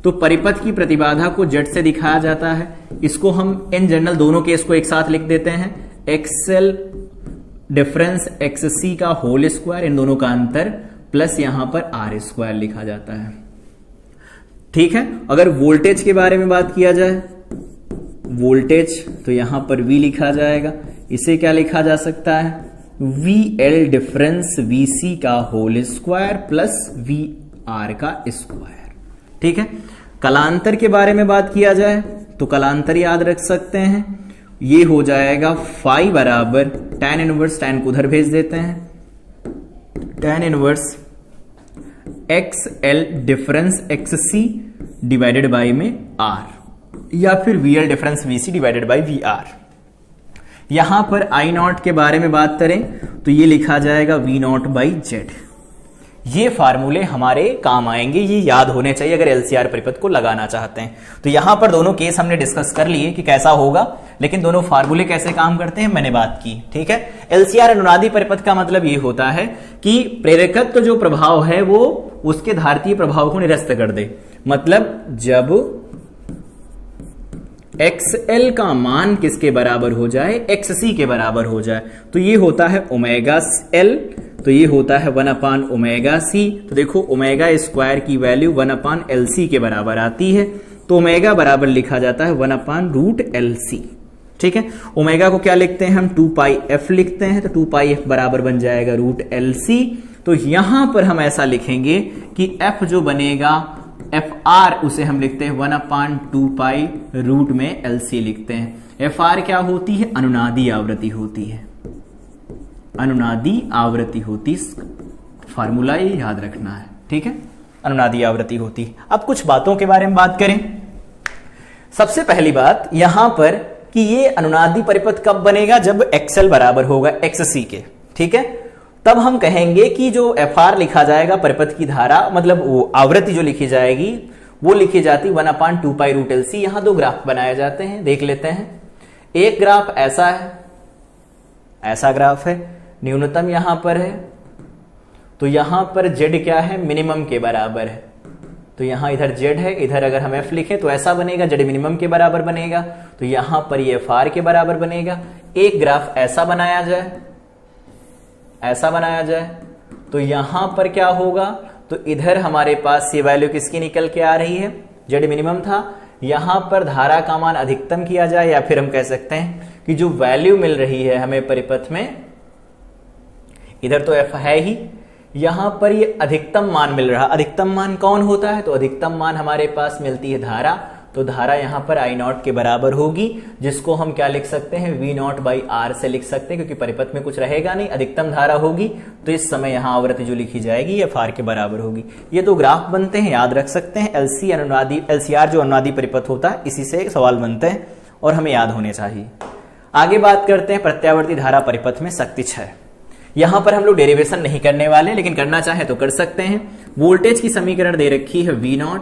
तो परिपथ की प्रतिबाधा को जेड से दिखाया जाता है। इसको हम इन जनरल दोनों केस को एक साथ लिख देते हैं, एक्सएल डिफरेंस XC का होल स्क्वायर, इन दोनों का अंतर, प्लस यहां पर R स्क्वायर लिखा जाता है। ठीक है, अगर वोल्टेज के बारे में बात किया जाए, वोल्टेज तो यहां पर V लिखा जाएगा, इसे क्या लिखा जा सकता है, VL डिफरेंस VC का होल स्क्वायर प्लस VR का स्क्वायर। ठीक है, कलांतर के बारे में बात किया जाए तो कलांतर याद रख सकते हैं, ये हो जाएगा फाई बराबर tan इनवर्स, tan को उधर भेज देते हैं, tan inverse XL difference XC divided by में R, या फिर VL difference VC divided by VR। यहां पर I नॉट के बारे में बात करें तो ये लिखा जाएगा V नॉट बाई जेड। ये फार्मूले हमारे काम आएंगे, ये याद होने चाहिए अगर LCR परिपथ को लगाना चाहते हैं। तो यहां पर दोनों केस हमने डिस्कस कर लिए कि कैसा होगा, लेकिन दोनों फार्मूले कैसे काम करते हैं मैंने बात की। ठीक है, LCR अनुनादी परिपथ का मतलब ये होता है कि प्रेरकत्व जो प्रभाव है वो उसके धारतीय प्रभाव को निरस्त कर दे। मतलब जब XL का मान किसके बराबर हो जाए, XC के बराबर हो जाए, तो ये होता है ओमेगा L, तो ये होता है 1 ओमेगा C। तो देखो ओमेगा स्क्वायर की वैल्यू 1 LC के बराबर आती है, तो ओमेगा बराबर लिखा जाता है 1 रूट LC। ठीक है, ओमेगा को क्या लिखते हैं हम, 2 पाई f लिखते हैं, तो 2 पाई f बराबर बन जाएगा रूट LC। तो यहां पर हम ऐसा लिखेंगे कि f जो बनेगा FR उसे हम लिखते हैं 1/2 पाई रूट में LC लिखते हैं। FR क्या होती है, अनुनादी आवृत्ति होती है, अनुनादी आवृत्ति होती, फार्मूला ये याद रखना है। ठीक है, अनुनादी आवृत्ति होती। अब कुछ बातों के बारे में बात करें। सबसे पहली बात यहां पर कि ये अनुनादी परिपथ कब बनेगा, जब XL बराबर होगा XC के। ठीक है, तब हम कहेंगे कि जो FR लिखा जाएगा परिपथ की धारा, मतलब वो आवृत्ति जो लिखी जाएगी वो लिखी जाती 1/2 पाई रूट LC। यहां दो ग्राफ बनाए जाते हैं, देख लेते हैं। एक ग्राफ ऐसा है, ऐसा ग्राफ है, न्यूनतम यहां पर है, तो यहां पर Z क्या है, मिनिमम के बराबर है। तो यहां इधर Z है, इधर अगर हम F लिखें तो ऐसा बनेगा, Z मिनिमम के बराबर बनेगा, तो यहां पर ये FR के बराबर बनेगा। एक ग्राफ ऐसा बनाया जाए, ऐसा बनाया जाए, तो यहां पर क्या होगा, तो इधर हमारे पास ये वैल्यू किसकी निकल के आ रही है, Z मिनिमम था, यहां पर धारा का मान अधिकतम किया जाए, या फिर हम कह सकते हैं कि जो वैल्यू मिल रही है हमें परिपथ में, इधर तो F है ही, यहां पर ये अधिकतम मान मिल रहा। अधिकतम मान कौन होता है, तो अधिकतम मान हमारे पास मिलती है धारा, तो धारा यहां पर I0 के बराबर होगी, जिसको हम क्या लिख सकते हैं, V0 बाई R से लिख सकते हैं, क्योंकि परिपथ में कुछ रहेगा नहीं, अधिकतम धारा होगी, तो इस समय यहां आवृत्ति जो लिखी जाएगी ये FR के बराबर होगी। ये दो ग्राफ बनते हैं, याद रख सकते हैं। LCR जो अनुनादी परिपथ होता है, इसी से सवाल बनते हैं और हमें याद होने चाहिए। आगे बात करते हैं प्रत्यावर्ती धारा परिपथ में शक्ति क्षय। यहां पर हम लोग डेरिवेशन नहीं करने वाले, लेकिन करना चाहे तो कर सकते हैं। वोल्टेज की समीकरण दे रखी है V0,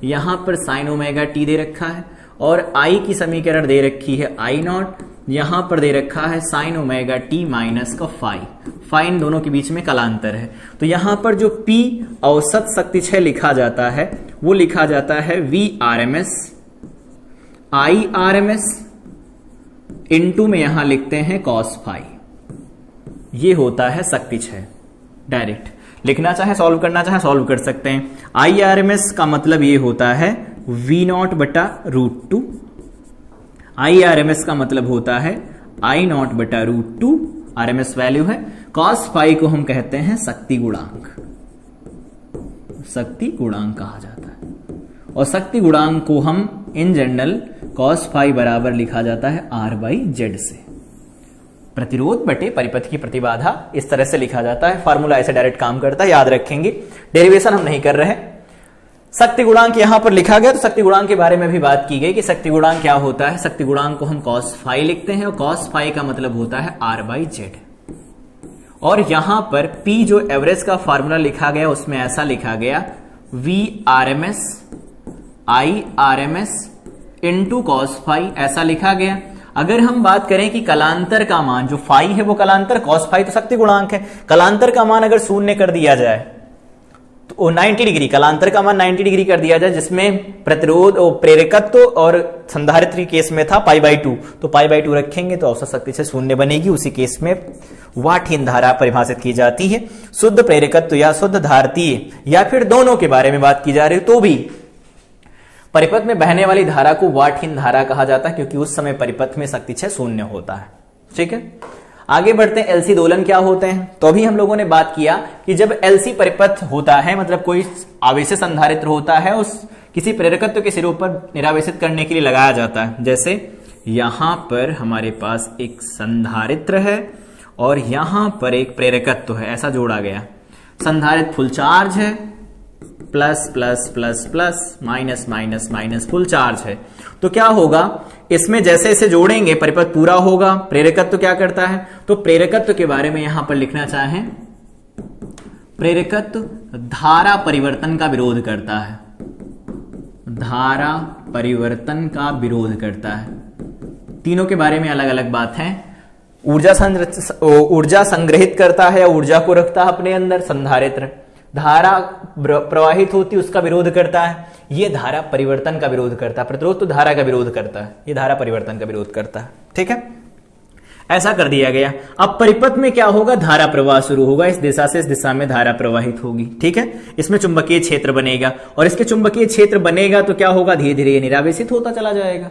यहां पर sin ओमेगा t दे रखा है, और I की समीकरण दे रखी है I0, यहां पर दे रखा है sin ओमेगा t माइनस का फाई इन दोनों के बीच में कलांतर है। तो यहां पर जो P औसत शक्ति क्षय लिखा जाता है वो लिखा जाता है VRMS IRMS इनटू में यहां लिखते हैं cos फाई। ये होता है शक्ति क्षय। डायरेक्ट लिखना चाहे सॉल्व करना चाहे सॉल्व कर सकते हैं। IRMS का मतलब ये होता है V0 बटा √2, IRMS का मतलब होता है I0 बटा √2, RMS वैल्यू है। cos फाई को हम कहते हैं शक्ति गुणांक, शक्ति गुणांक कहा जाता है, और शक्ति गुणांक को हम इन जनरल cos फाई बराबर लिखा जाता है R/Z से। प्रतिरोध बटे परिपथ की प्रतिबाधा इस तरह से लिखा जाता है। फार्मूला ऐसे डायरेक्ट काम करता है, याद रखेंगे। डेरिवेशन हम नहीं कर रहे हैं। शक्ति गुणांक यहां पर लिखा गया, तो शक्ति गुणांक के बारे में भी बात की गई कि शक्ति गुणांक क्या होता है। शक्ति गुणांक को हम cos फाई लिखते हैं, और cos फाई का मतलब होता है R/Z। और यहां पर P जो एवरेज का फार्मूला लिखा गया उसमें ऐसा लिखा गया VRMS IRMS into cos phi, ऐसा लिखा गया। अगर हम बात करें कि कलांतर का मान जो फाई है वो कलांतर, cos फाई तो शक्ति गुणांक है, कलांतर का मान अगर शून्य कर दिया जाए तो 90 डिग्री, कलांतर का मान 90 डिग्री कर दिया जाए, जिसमें प्रतिरोध प्रेरकत्व और संधारित्र केस में था π/2, तो π/2 रखेंगे तो औसत शक्ति से शून्य बनेगी। उसी केस में वाटहीन धारा परिभाषित की जाती है। शुद्ध प्रेरकत्व या शुद्ध धारतीय या फिर दोनों के बारे में बात की जा रही तो भी परिपथ में बहने वाली धारा को वाटहीन धारा कहा जाता है, क्योंकि उस समय परिपथ में शक्ति क्षय शून्य होता है। ठीक है, आगे बढ़ते हैं। एलसी दोलन क्या होते हैं, तो अभी हम लोगों ने बात किया कि जब एलसी परिपथ होता है, मतलब कोई आवेशित संधारित्र होता है, उस किसी प्रेरकत्व के सिरों पर निरावेशित करने के लिए लगाया जाता है। जैसे यहां पर हमारे पास एक संधारित्र है और यहां पर एक प्रेरकत्व है, ऐसा जोड़ा गया। संधारित्र फुल चार्ज है, plus plus plus plus minus minus minus full charge है। तो क्या होगा, इसमें जैसे इसे जोड़ेंगे परिपथ पूरा होगा। प्रेरकत्व क्या करता है, तो प्रेरकत्व के बारे में यहां पर लिखना चाहें, प्रेरकत्व धारा परिवर्तन का विरोध करता है, धारा परिवर्तन का विरोध करता है। तीनों के बारे में अलग अलग बात है। ऊर्जा संग्रहित करता है या ऊर्जा को रखता है अपने अंदर संधारित्र, धारा प्रवाहित होती उसका विरोध करता है, ये धारा परिवर्तन का विरोध करता है। प्रतिरोध तो धारा का विरोध करता है, ये धारा परिवर्तन का विरोध करता है। ठीक है, ऐसा कर दिया गया। अब परिपथ में क्या होगा, धारा प्रवाह शुरू होगा, इस दिशा से इस दिशा में धारा प्रवाहित होगी। ठीक है, इसमें चुंबकीय क्षेत्र बनेगा और इसके चुंबकीय क्षेत्र बनेगा तो क्या होगा, धीरे धीरे ये निरावेशित होता चला जाएगा।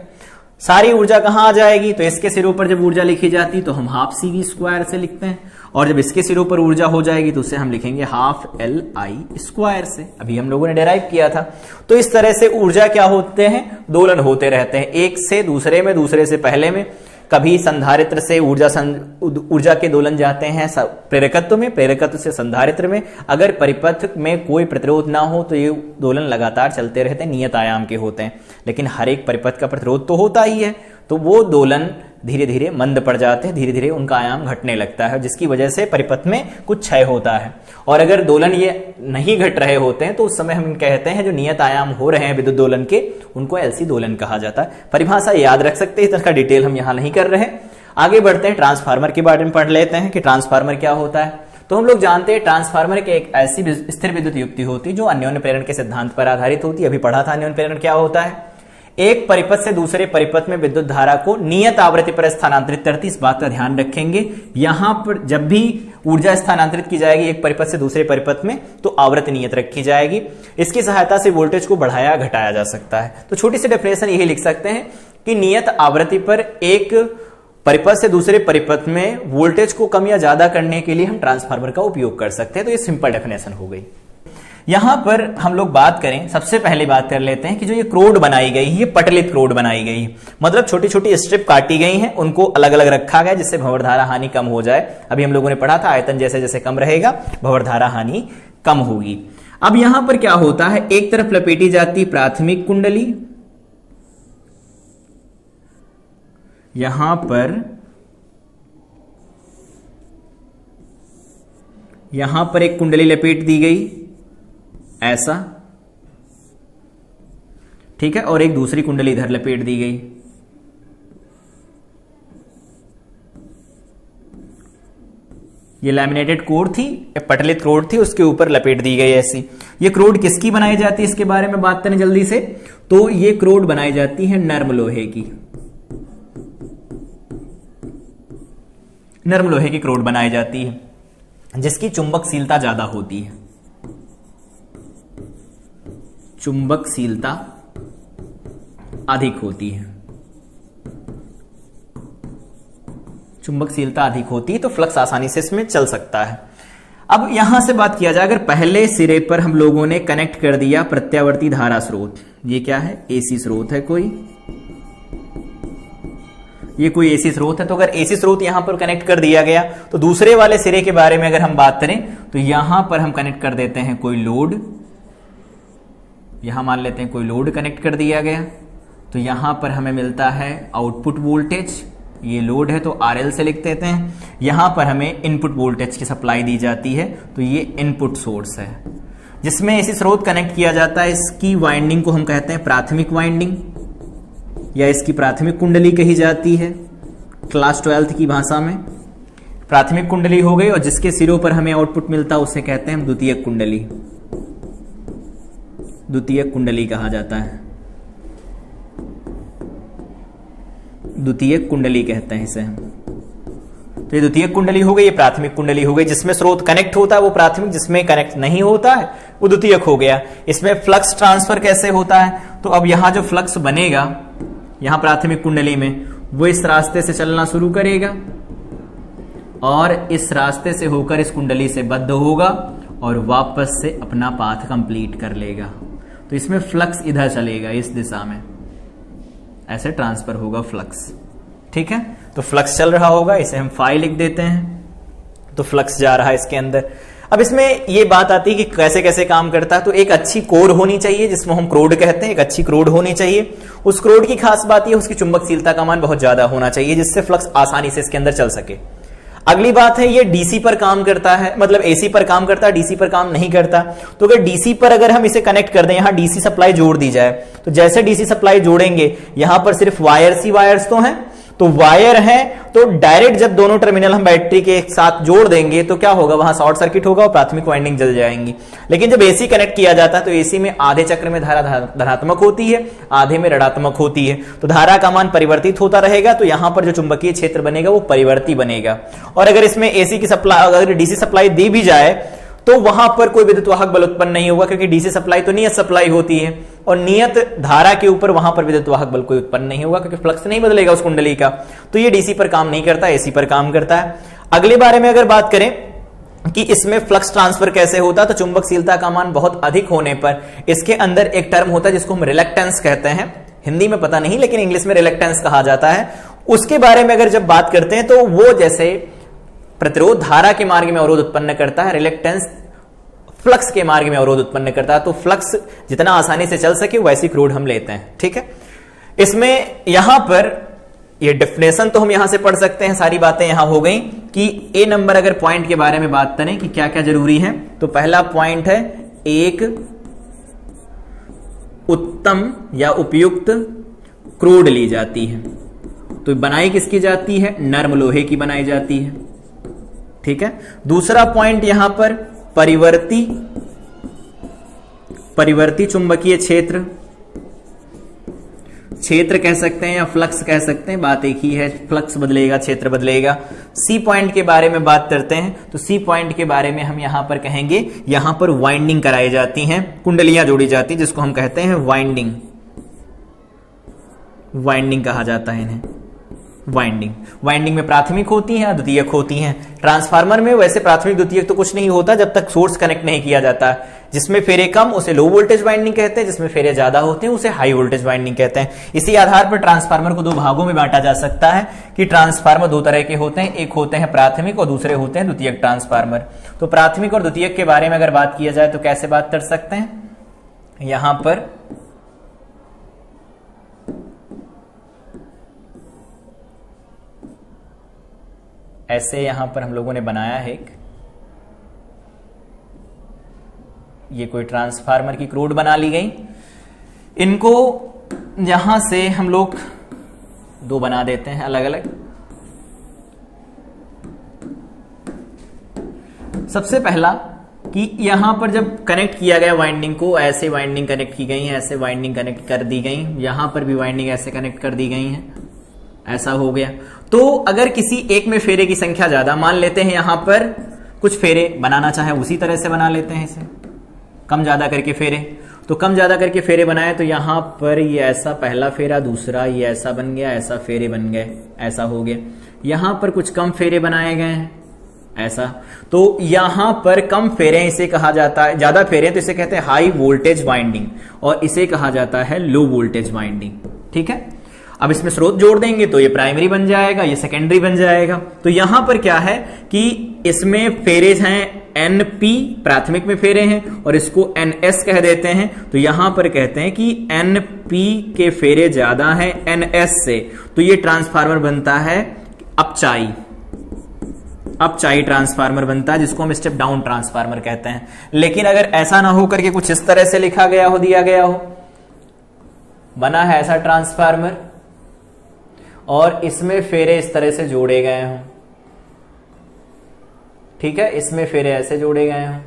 सारी ऊर्जा कहां आ जाएगी, तो इसके सिरों पर जब ऊर्जा लिखी जाती तो हम हाफ CV² से लिखते हैं, और जब इसके सिरों पर ऊर्जा हो जाएगी तो उसे हम लिखेंगे हाफ LI² से। अभी हम लोगों ने डेराइव किया था। तो इस तरह से ऊर्जा क्या होते हैं, दोलन होते रहते हैं, एक से दूसरे में, दूसरे से पहले में। कभी संधारित्र से ऊर्जा के दोलन जाते हैं प्रेरकत्व में, प्रेरकत्व से संधारित्र में। अगर परिपथ में कोई प्रतिरोध ना हो तो ये दोलन लगातार चलते रहते हैं, नियत आयाम के होते हैं। लेकिन हर एक परिपथ का प्रतिरोध तो होता ही है, तो वो दोलन धीरे धीरे मंद पड़ जाते हैं, धीरे धीरे उनका आयाम घटने लगता है, जिसकी वजह से परिपथ में कुछ क्षय होता है। और अगर दोलन ये नहीं घट रहे होते हैं तो उस समय हम कहते हैं जो नियत आयाम हो रहे हैं विद्युत दोलन के, उनको एलसी दोलन कहा जाता है। परिभाषा याद रख सकते हैं, इसका डिटेल हम यहां नहीं कर रहे हैं। आगे बढ़ते हैं, ट्रांसफार्मर के बारे में पढ़ लेते हैं कि ट्रांसफार्मर क्या होता है। तो हम लोग जानते हैं ट्रांसफार्मर की एक ऐसी स्थिर विद्युत युक्ति होती है जो अन्योन्य प्रेरण के सिद्धांत पर आधारित होती है। अभी पढ़ा था अन्योन्य प्रेरण क्या होता है। एक परिपथ से दूसरे परिपथ में विद्युत धारा को नियत आवृत्ति पर स्थानांतरित करती। इस बात का ध्यान रखेंगे, यहां पर जब भी ऊर्जा स्थानांतरित की जाएगी एक परिपथ से दूसरे परिपथ में तो आवृत्ति नियत रखी जाएगी। इसकी सहायता से वोल्टेज को बढ़ाया घटाया जा सकता है। तो छोटी सी डेफिनेशन यही लिख सकते हैं कि नियत आवृत्ति पर एक परिपथ से दूसरे परिपथ में वोल्टेज को कम या ज्यादा करने के लिए हम ट्रांसफार्मर का उपयोग कर सकते हैं। तो ये सिंपल डेफिनेशन हो गई। यहां पर हम लोग बात करें, सबसे पहले बात कर लेते हैं कि जो ये क्रोड बनाई गई है, ये पटलित क्रोड बनाई गई है, मतलब छोटी छोटी स्ट्रिप काटी गई हैं, उनको अलग अलग रखा गया जिससे भंवर धारा हानि कम हो जाए। अभी हम लोगों ने पढ़ा था आयतन जैसे जैसे कम रहेगा भंवर धारा हानि कम होगी। अब यहां पर क्या होता है, एक तरफ लपेटी जाती प्राथमिक कुंडली, यहां पर एक कुंडली लपेट दी गई ऐसा, ठीक है, और एक दूसरी कुंडली इधर लपेट दी गई। ये लैमिनेटेड कोड थी, पटलित क्रोड थी, उसके ऊपर लपेट दी गई ऐसी। ये क्रोड किसकी बनाई जाती है इसके बारे में बात करें जल्दी से। तो ये क्रोड बनाई जाती है नर्म लोहे की, नर्म लोहे की क्रोड बनाई जाती है जिसकी चुंबकशीलता ज्यादा होती है। चुंबकशीलता अधिक होती है, चुंबकशीलता अधिक होती है तो फ्लक्स आसानी से इसमें चल सकता है। अब यहां से बात किया जाए, अगर पहले सिरे पर हम लोगों ने कनेक्ट कर दिया प्रत्यावर्ती धारा स्रोत, ये क्या है, एसी स्रोत है कोई, ये कोई एसी स्रोत है। तो अगर एसी स्रोत यहां पर कनेक्ट कर दिया गया तो दूसरे वाले सिरे के बारे में अगर हम बात करें तो यहां पर हम कनेक्ट कर देते हैं कोई लोड, यहां मान लेते हैं कोई लोड कनेक्ट कर दिया गया, तो यहां पर हमें मिलता है आउटपुट वोल्टेज, ये लोड है तो आरएल से लिख देते हैं। यहां पर हमें इनपुट वोल्टेज की सप्लाई दी जाती है तो ये इनपुट सोर्स है जिसमें एसी स्रोत कनेक्ट किया जाता है। इसकी वाइंडिंग को हम कहते हैं प्राथमिक वाइंडिंग या इसकी प्राथमिक कुंडली कही जाती है क्लास 12th की भाषा में। प्राथमिक कुंडली हो गई और जिसके सिरों पर हमें आउटपुट मिलता है उसे कहते हैं हम द्वितीयक कुंडली, द्वितीयक कुंडली कहा जाता है, द्वितीयक कुंडली कहते हैं इसे हम। तो ये द्वितीयक कुंडली हो गई, ये प्राथमिक कुंडली हो गई। जिसमें स्रोत कनेक्ट होता है वो प्राथमिक, जिसमें कनेक्ट नहीं होता है वो द्वितीयक हो गया। इसमें फ्लक्स ट्रांसफर कैसे होता है, तो अब यहां जो फ्लक्स बनेगा यहां प्राथमिक कुंडली में, वो इस रास्ते से चलना शुरू करेगा और इस रास्ते से होकर इस कुंडली से बद्ध होगा और वापस से अपना पाथ कंप्लीट कर लेगा। तो इसमें फ्लक्स इधर चलेगा इस दिशा में, ऐसे ट्रांसफर होगा फ्लक्स, ठीक है। तो फ्लक्स चल रहा होगा, इसे हम फाई लिख देते हैं, तो फ्लक्स जा रहा है इसके अंदर। अब इसमें ये बात आती है कि कैसे कैसे काम करता है। तो एक अच्छी कोर होनी चाहिए जिसमें हम क्रोड कहते हैं, एक अच्छी क्रोड होनी चाहिए। उस क्रोड की खास बात ये उसकी चुंबकशीलता का मान बहुत ज्यादा होना चाहिए जिससे फ्लक्स आसानी से इसके अंदर चल सके। अगली बात है ये डीसी पर काम करता है, मतलब एसी पर काम करता है, डीसी पर काम नहीं करता। तो अगर डीसी पर अगर हम इसे कनेक्ट कर दें, यहां डीसी सप्लाई जोड़ दी जाए, तो जैसे डीसी सप्लाई जोड़ेंगे यहां पर सिर्फ वायर्स ही वायर्स तो हैं, तो वायर है तो डायरेक्ट जब दोनों टर्मिनल हम बैटरी के एक साथ जोड़ देंगे तो क्या होगा, वहां शॉर्ट सर्किट होगा और प्राथमिक वाइंडिंग जल जाएंगी। लेकिन जब एसी कनेक्ट किया जाता है तो एसी में आधे चक्र में धारा धनात्मक होती है, आधे में ऋणात्मक होती है, तो धारा का मान परिवर्तित होता रहेगा। तो यहां पर जो चुंबकीय क्षेत्र बनेगा वो परिवर्ती बनेगा। और अगर इसमें एसी की सप्लाई, अगर डीसी सप्लाई दी भी जाए तो वहां पर कोई विद्युत वाहक बल उत्पन्न नहीं होगा, क्योंकि डीसी सप्लाई तो नियत सप्लाई होती है और नियत धारा के ऊपर वहां पर विद्युत वाहक बल कोई उत्पन्न नहीं होगा, क्योंकि फ्लक्स नहीं बदलेगा उस कुंडली का। तो ये डीसी पर काम नहीं करता, एसी पर काम करता है। अगले बारे में अगर बात करें कि इसमें फ्लक्स ट्रांसफर कैसे होता है, तो चुंबकशीलता का मान बहुत अधिक होने पर इसके अंदर एक टर्म होता है जिसको हम रिलक्टेंस कहते हैं। हिंदी में पता नहीं लेकिन इंग्लिश में रिलक्टेंस कहा जाता है। उसके बारे में अगर जब बात करते हैं तो वो जैसे प्रतिरोध धारा के मार्ग में अवरोध उत्पन्न करता है, रिलक्टेंस फ्लक्स के मार्ग में अवरोध उत्पन्न करता है। तो फ्लक्स जितना आसानी से चल सके वैसी क्रोड हम लेते हैं, ठीक है। इसमें यहां पर ये डेफिनेशन तो हम यहां से पढ़ सकते हैं, सारी बातें यहां हो गई कि ए नंबर अगर पॉइंट के बारे में बात करें कि क्या क्या जरूरी है, तो पहला पॉइंट है एक उत्तम या उपयुक्त क्रोड ली जाती है। तो बनाई किसकी जाती है, नर्म लोहे की बनाई जाती है, ठीक है। दूसरा पॉइंट यहां पर परिवर्ती चुंबकीय क्षेत्र कह सकते हैं या फ्लक्स कह सकते हैं, बात एक ही है, फ्लक्स बदलेगा क्षेत्र बदलेगा। सी पॉइंट के बारे में बात करते हैं तो सी पॉइंट के बारे में हम यहां पर कहेंगे, यहां पर वाइंडिंग कराई जाती हैं, कुंडलियां जोड़ी जाती हैं, जिसको हम कहते हैं वाइंडिंग कहा जाता है इन्हें। वाइंडिंग में प्राथमिक होती हैं, द्वितीयक होती हैं। ट्रांसफार्मर में वैसे प्राथमिक द्वितीयक तो कुछ नहीं होता जब तक सोर्स कनेक्ट नहीं किया जाता। जिसमें फेरे कम उसे लो वोल्टेज वाइंडिंग कहते हैं, जिसमें फेरे ज्यादा होते हैं उसे हाई वोल्टेज वाइंडिंग कहते हैं। इसी आधार पर ट्रांसफार्मर को दो भागों में बांटा जा सकता है कि ट्रांसफार्मर दो तरह के होते हैं, एक होते हैं प्राथमिक और दूसरे होते हैं द्वितीयक ट्रांसफार्मर। तो प्राथमिक और द्वितीयक के बारे में अगर बात किया जाए तो कैसे बात कर सकते हैं, यहां पर ऐसे यहां पर हम लोगों ने बनाया है ये कोई ट्रांसफार्मर की क्रोड बना ली गई। इनको यहां से हम लोग दो बना देते हैं अलग अलग। सबसे पहला कि यहां पर जब कनेक्ट किया गया वाइंडिंग को, ऐसे वाइंडिंग कनेक्ट की गई है, ऐसे वाइंडिंग कनेक्ट कर दी गई, यहां पर भी वाइंडिंग ऐसे कनेक्ट कर दी गई है, ऐसा हो गया। तो अगर किसी एक में फेरे की संख्या ज्यादा, मान लेते हैं यहां पर कुछ फेरे बनाना चाहे उसी तरह से बना लेते हैं इसे, कम ज्यादा करके फेरे, तो कम ज्यादा करके फेरे बनाए तो यहां पर ये ऐसा पहला फेरा, दूसरा ये ऐसा बन गया, ऐसा फेरे बन गए, ऐसा हो गया। यहां पर कुछ कम फेरे बनाए गए हैं ऐसा, तो यहां पर कम फेरे इसे कहा जाता है, ज्यादा फेरे तो इसे कहते हैं हाई वोल्टेज वाइंडिंग और इसे कहा जाता है लो वोल्टेज वाइंडिंग। ठीक है, अब इसमें स्रोत जोड़ देंगे तो ये प्राइमरी बन जाएगा, ये सेकेंडरी बन जाएगा। तो यहां पर क्या है कि इसमें फेरेज हैं NP, प्राथमिक में फेरे हैं, और इसको NS कह देते हैं। तो यहां पर कहते हैं कि NP के फेरे ज्यादा हैं NS से, तो ये ट्रांसफार्मर बनता है अपचाई ट्रांसफार्मर बनता है, जिसको हम स्टेप डाउन ट्रांसफार्मर कहते हैं। लेकिन अगर ऐसा ना हो करके कुछ इस तरह से लिखा गया हो, दिया गया हो, बना है ऐसा ट्रांसफार्मर और इसमें फेरे इस तरह से जोड़े गए हों, ठीक है, इसमें फेरे ऐसे जोड़े गए हों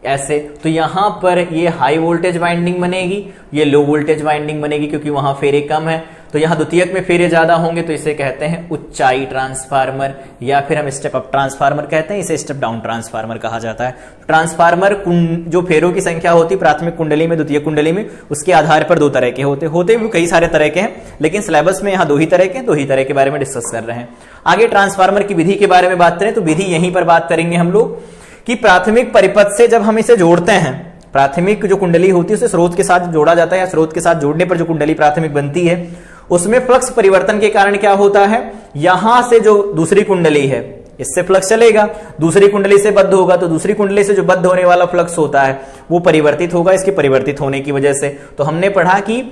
ऐसे, तो यहां पर ये हाई वोल्टेज वाइंडिंग बनेगी, ये लो वोल्टेज वाइंडिंग बनेगी, क्योंकि वहां फेरे कम है। तो यहां द्वितीयक में फेरे ज्यादा होंगे तो इसे कहते हैं उच्चाई ट्रांसफार्मर, या फिर हम स्टेप अप ट्रांसफार्मर कहते हैं, इसे स्टेप डाउन ट्रांसफार्मर कहा जाता है। ट्रांसफार्मर जो फेरों की संख्या होती प्राथमिक कुंडली में, द्वितीय कुंडली में, उसके आधार पर दो तरह के होते भी कई सारे तरह के हैं, लेकिन सिलेबस में यहां दो ही तरह के बारे में डिस्कस कर रहे हैं। आगे ट्रांसफार्मर की विधि के बारे में बात करें तो विधि यहीं पर बात करेंगे हम लोग कि प्राथमिक परिपथ से जब हम इसे जोड़ते हैं, प्राथमिक जो कुंडली होती है उसे स्रोत के साथ जोड़ा जाता है, या स्रोत के साथ जोड़ने पर जो कुंडली प्राथमिक बनती है उसमें फ्लक्स परिवर्तन के कारण क्या होता है, यहां से जो दूसरी कुंडली है इससे फ्लक्स चलेगा, दूसरी कुंडली से बद्ध होगा, तो दूसरी कुंडली से जो बद्ध होने वाला फ्लक्स होता है वो परिवर्तित होगा इसके परिवर्तित होने की वजह से। तो हमने पढ़ा कि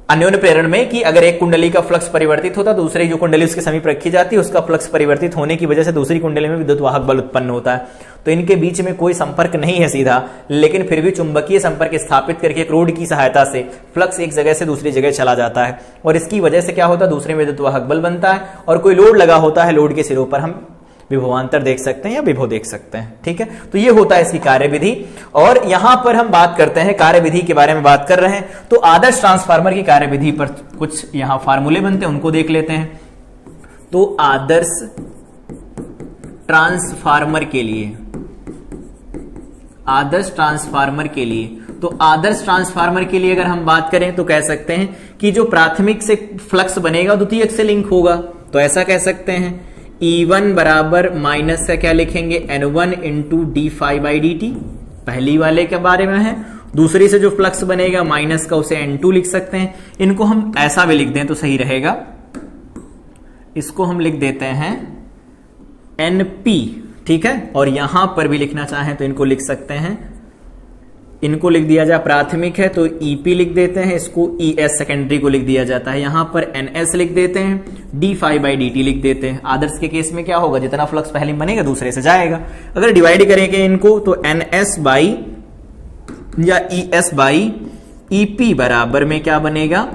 अन्योन्य प्रेरण में कि अगर एक कुंडली का फ्लक्स परिवर्तित होता तो दूसरी जो कुंडली उसके समीप रखी जाती है उसका फ्लक्स परिवर्तित होने की वजह से दूसरी कुंडली में विद्युत वाहक बल उत्पन्न होता है। तो इनके बीच में कोई संपर्क नहीं है सीधा, लेकिन फिर भी चुंबकीय संपर्क स्थापित करके रोड की सहायता से फ्लक्स एक जगह से दूसरी जगह चला जाता है, और इसकी वजह से क्या होता है, दूसरे में विद्युत वाहक बल बनता है, और कोई लोड लगा होता है, लोड के सिरों पर हम विभवांतर देख सकते हैं या विभव देख सकते हैं। ठीक है, तो ये होता है इसकी कार्यविधि। और यहां पर हम बात करते हैं कार्यविधि के बारे में बात कर रहे हैं, तो आदर्श ट्रांसफार्मर की कार्यविधि पर कुछ यहां फार्मूले बनते हैं, उनको देख लेते हैं। तो आदर्श ट्रांसफार्मर के लिए, आदर्श ट्रांसफार्मर के लिए, तो आदर्श ट्रांसफार्मर के लिए अगर हम बात करें तो कह सकते हैं कि जो प्राथमिक से फ्लक्स बनेगा द्वितीयक से लिंक होगा, तो ऐसा कह सकते हैं E1 बराबर माइनस का क्या लिखेंगे, N1 इंटू d∅dt, पहली वाले के बारे में है। दूसरी से जो फ्लक्स बनेगा माइनस का उसे N2 लिख सकते हैं। इनको हम ऐसा भी लिख दें तो सही रहेगा, इसको हम लिख देते हैं NP, ठीक है, और यहां पर भी लिखना चाहें तो इनको लिख सकते हैं, इनको लिख दिया जाए प्राथमिक है तो EP लिख देते हैं, इसको ES सेकेंडरी को लिख दिया जाता है, यहां पर NS लिख देते हैं, d∅dt लिख देते हैं। आदर्श के केस में क्या होगा, जितना फ्लक्स पहले बनेगा दूसरे से जाएगा। अगर डिवाइड करेंगे इनको तो NS बाई या ES बाई EP बराबर में क्या बनेगा,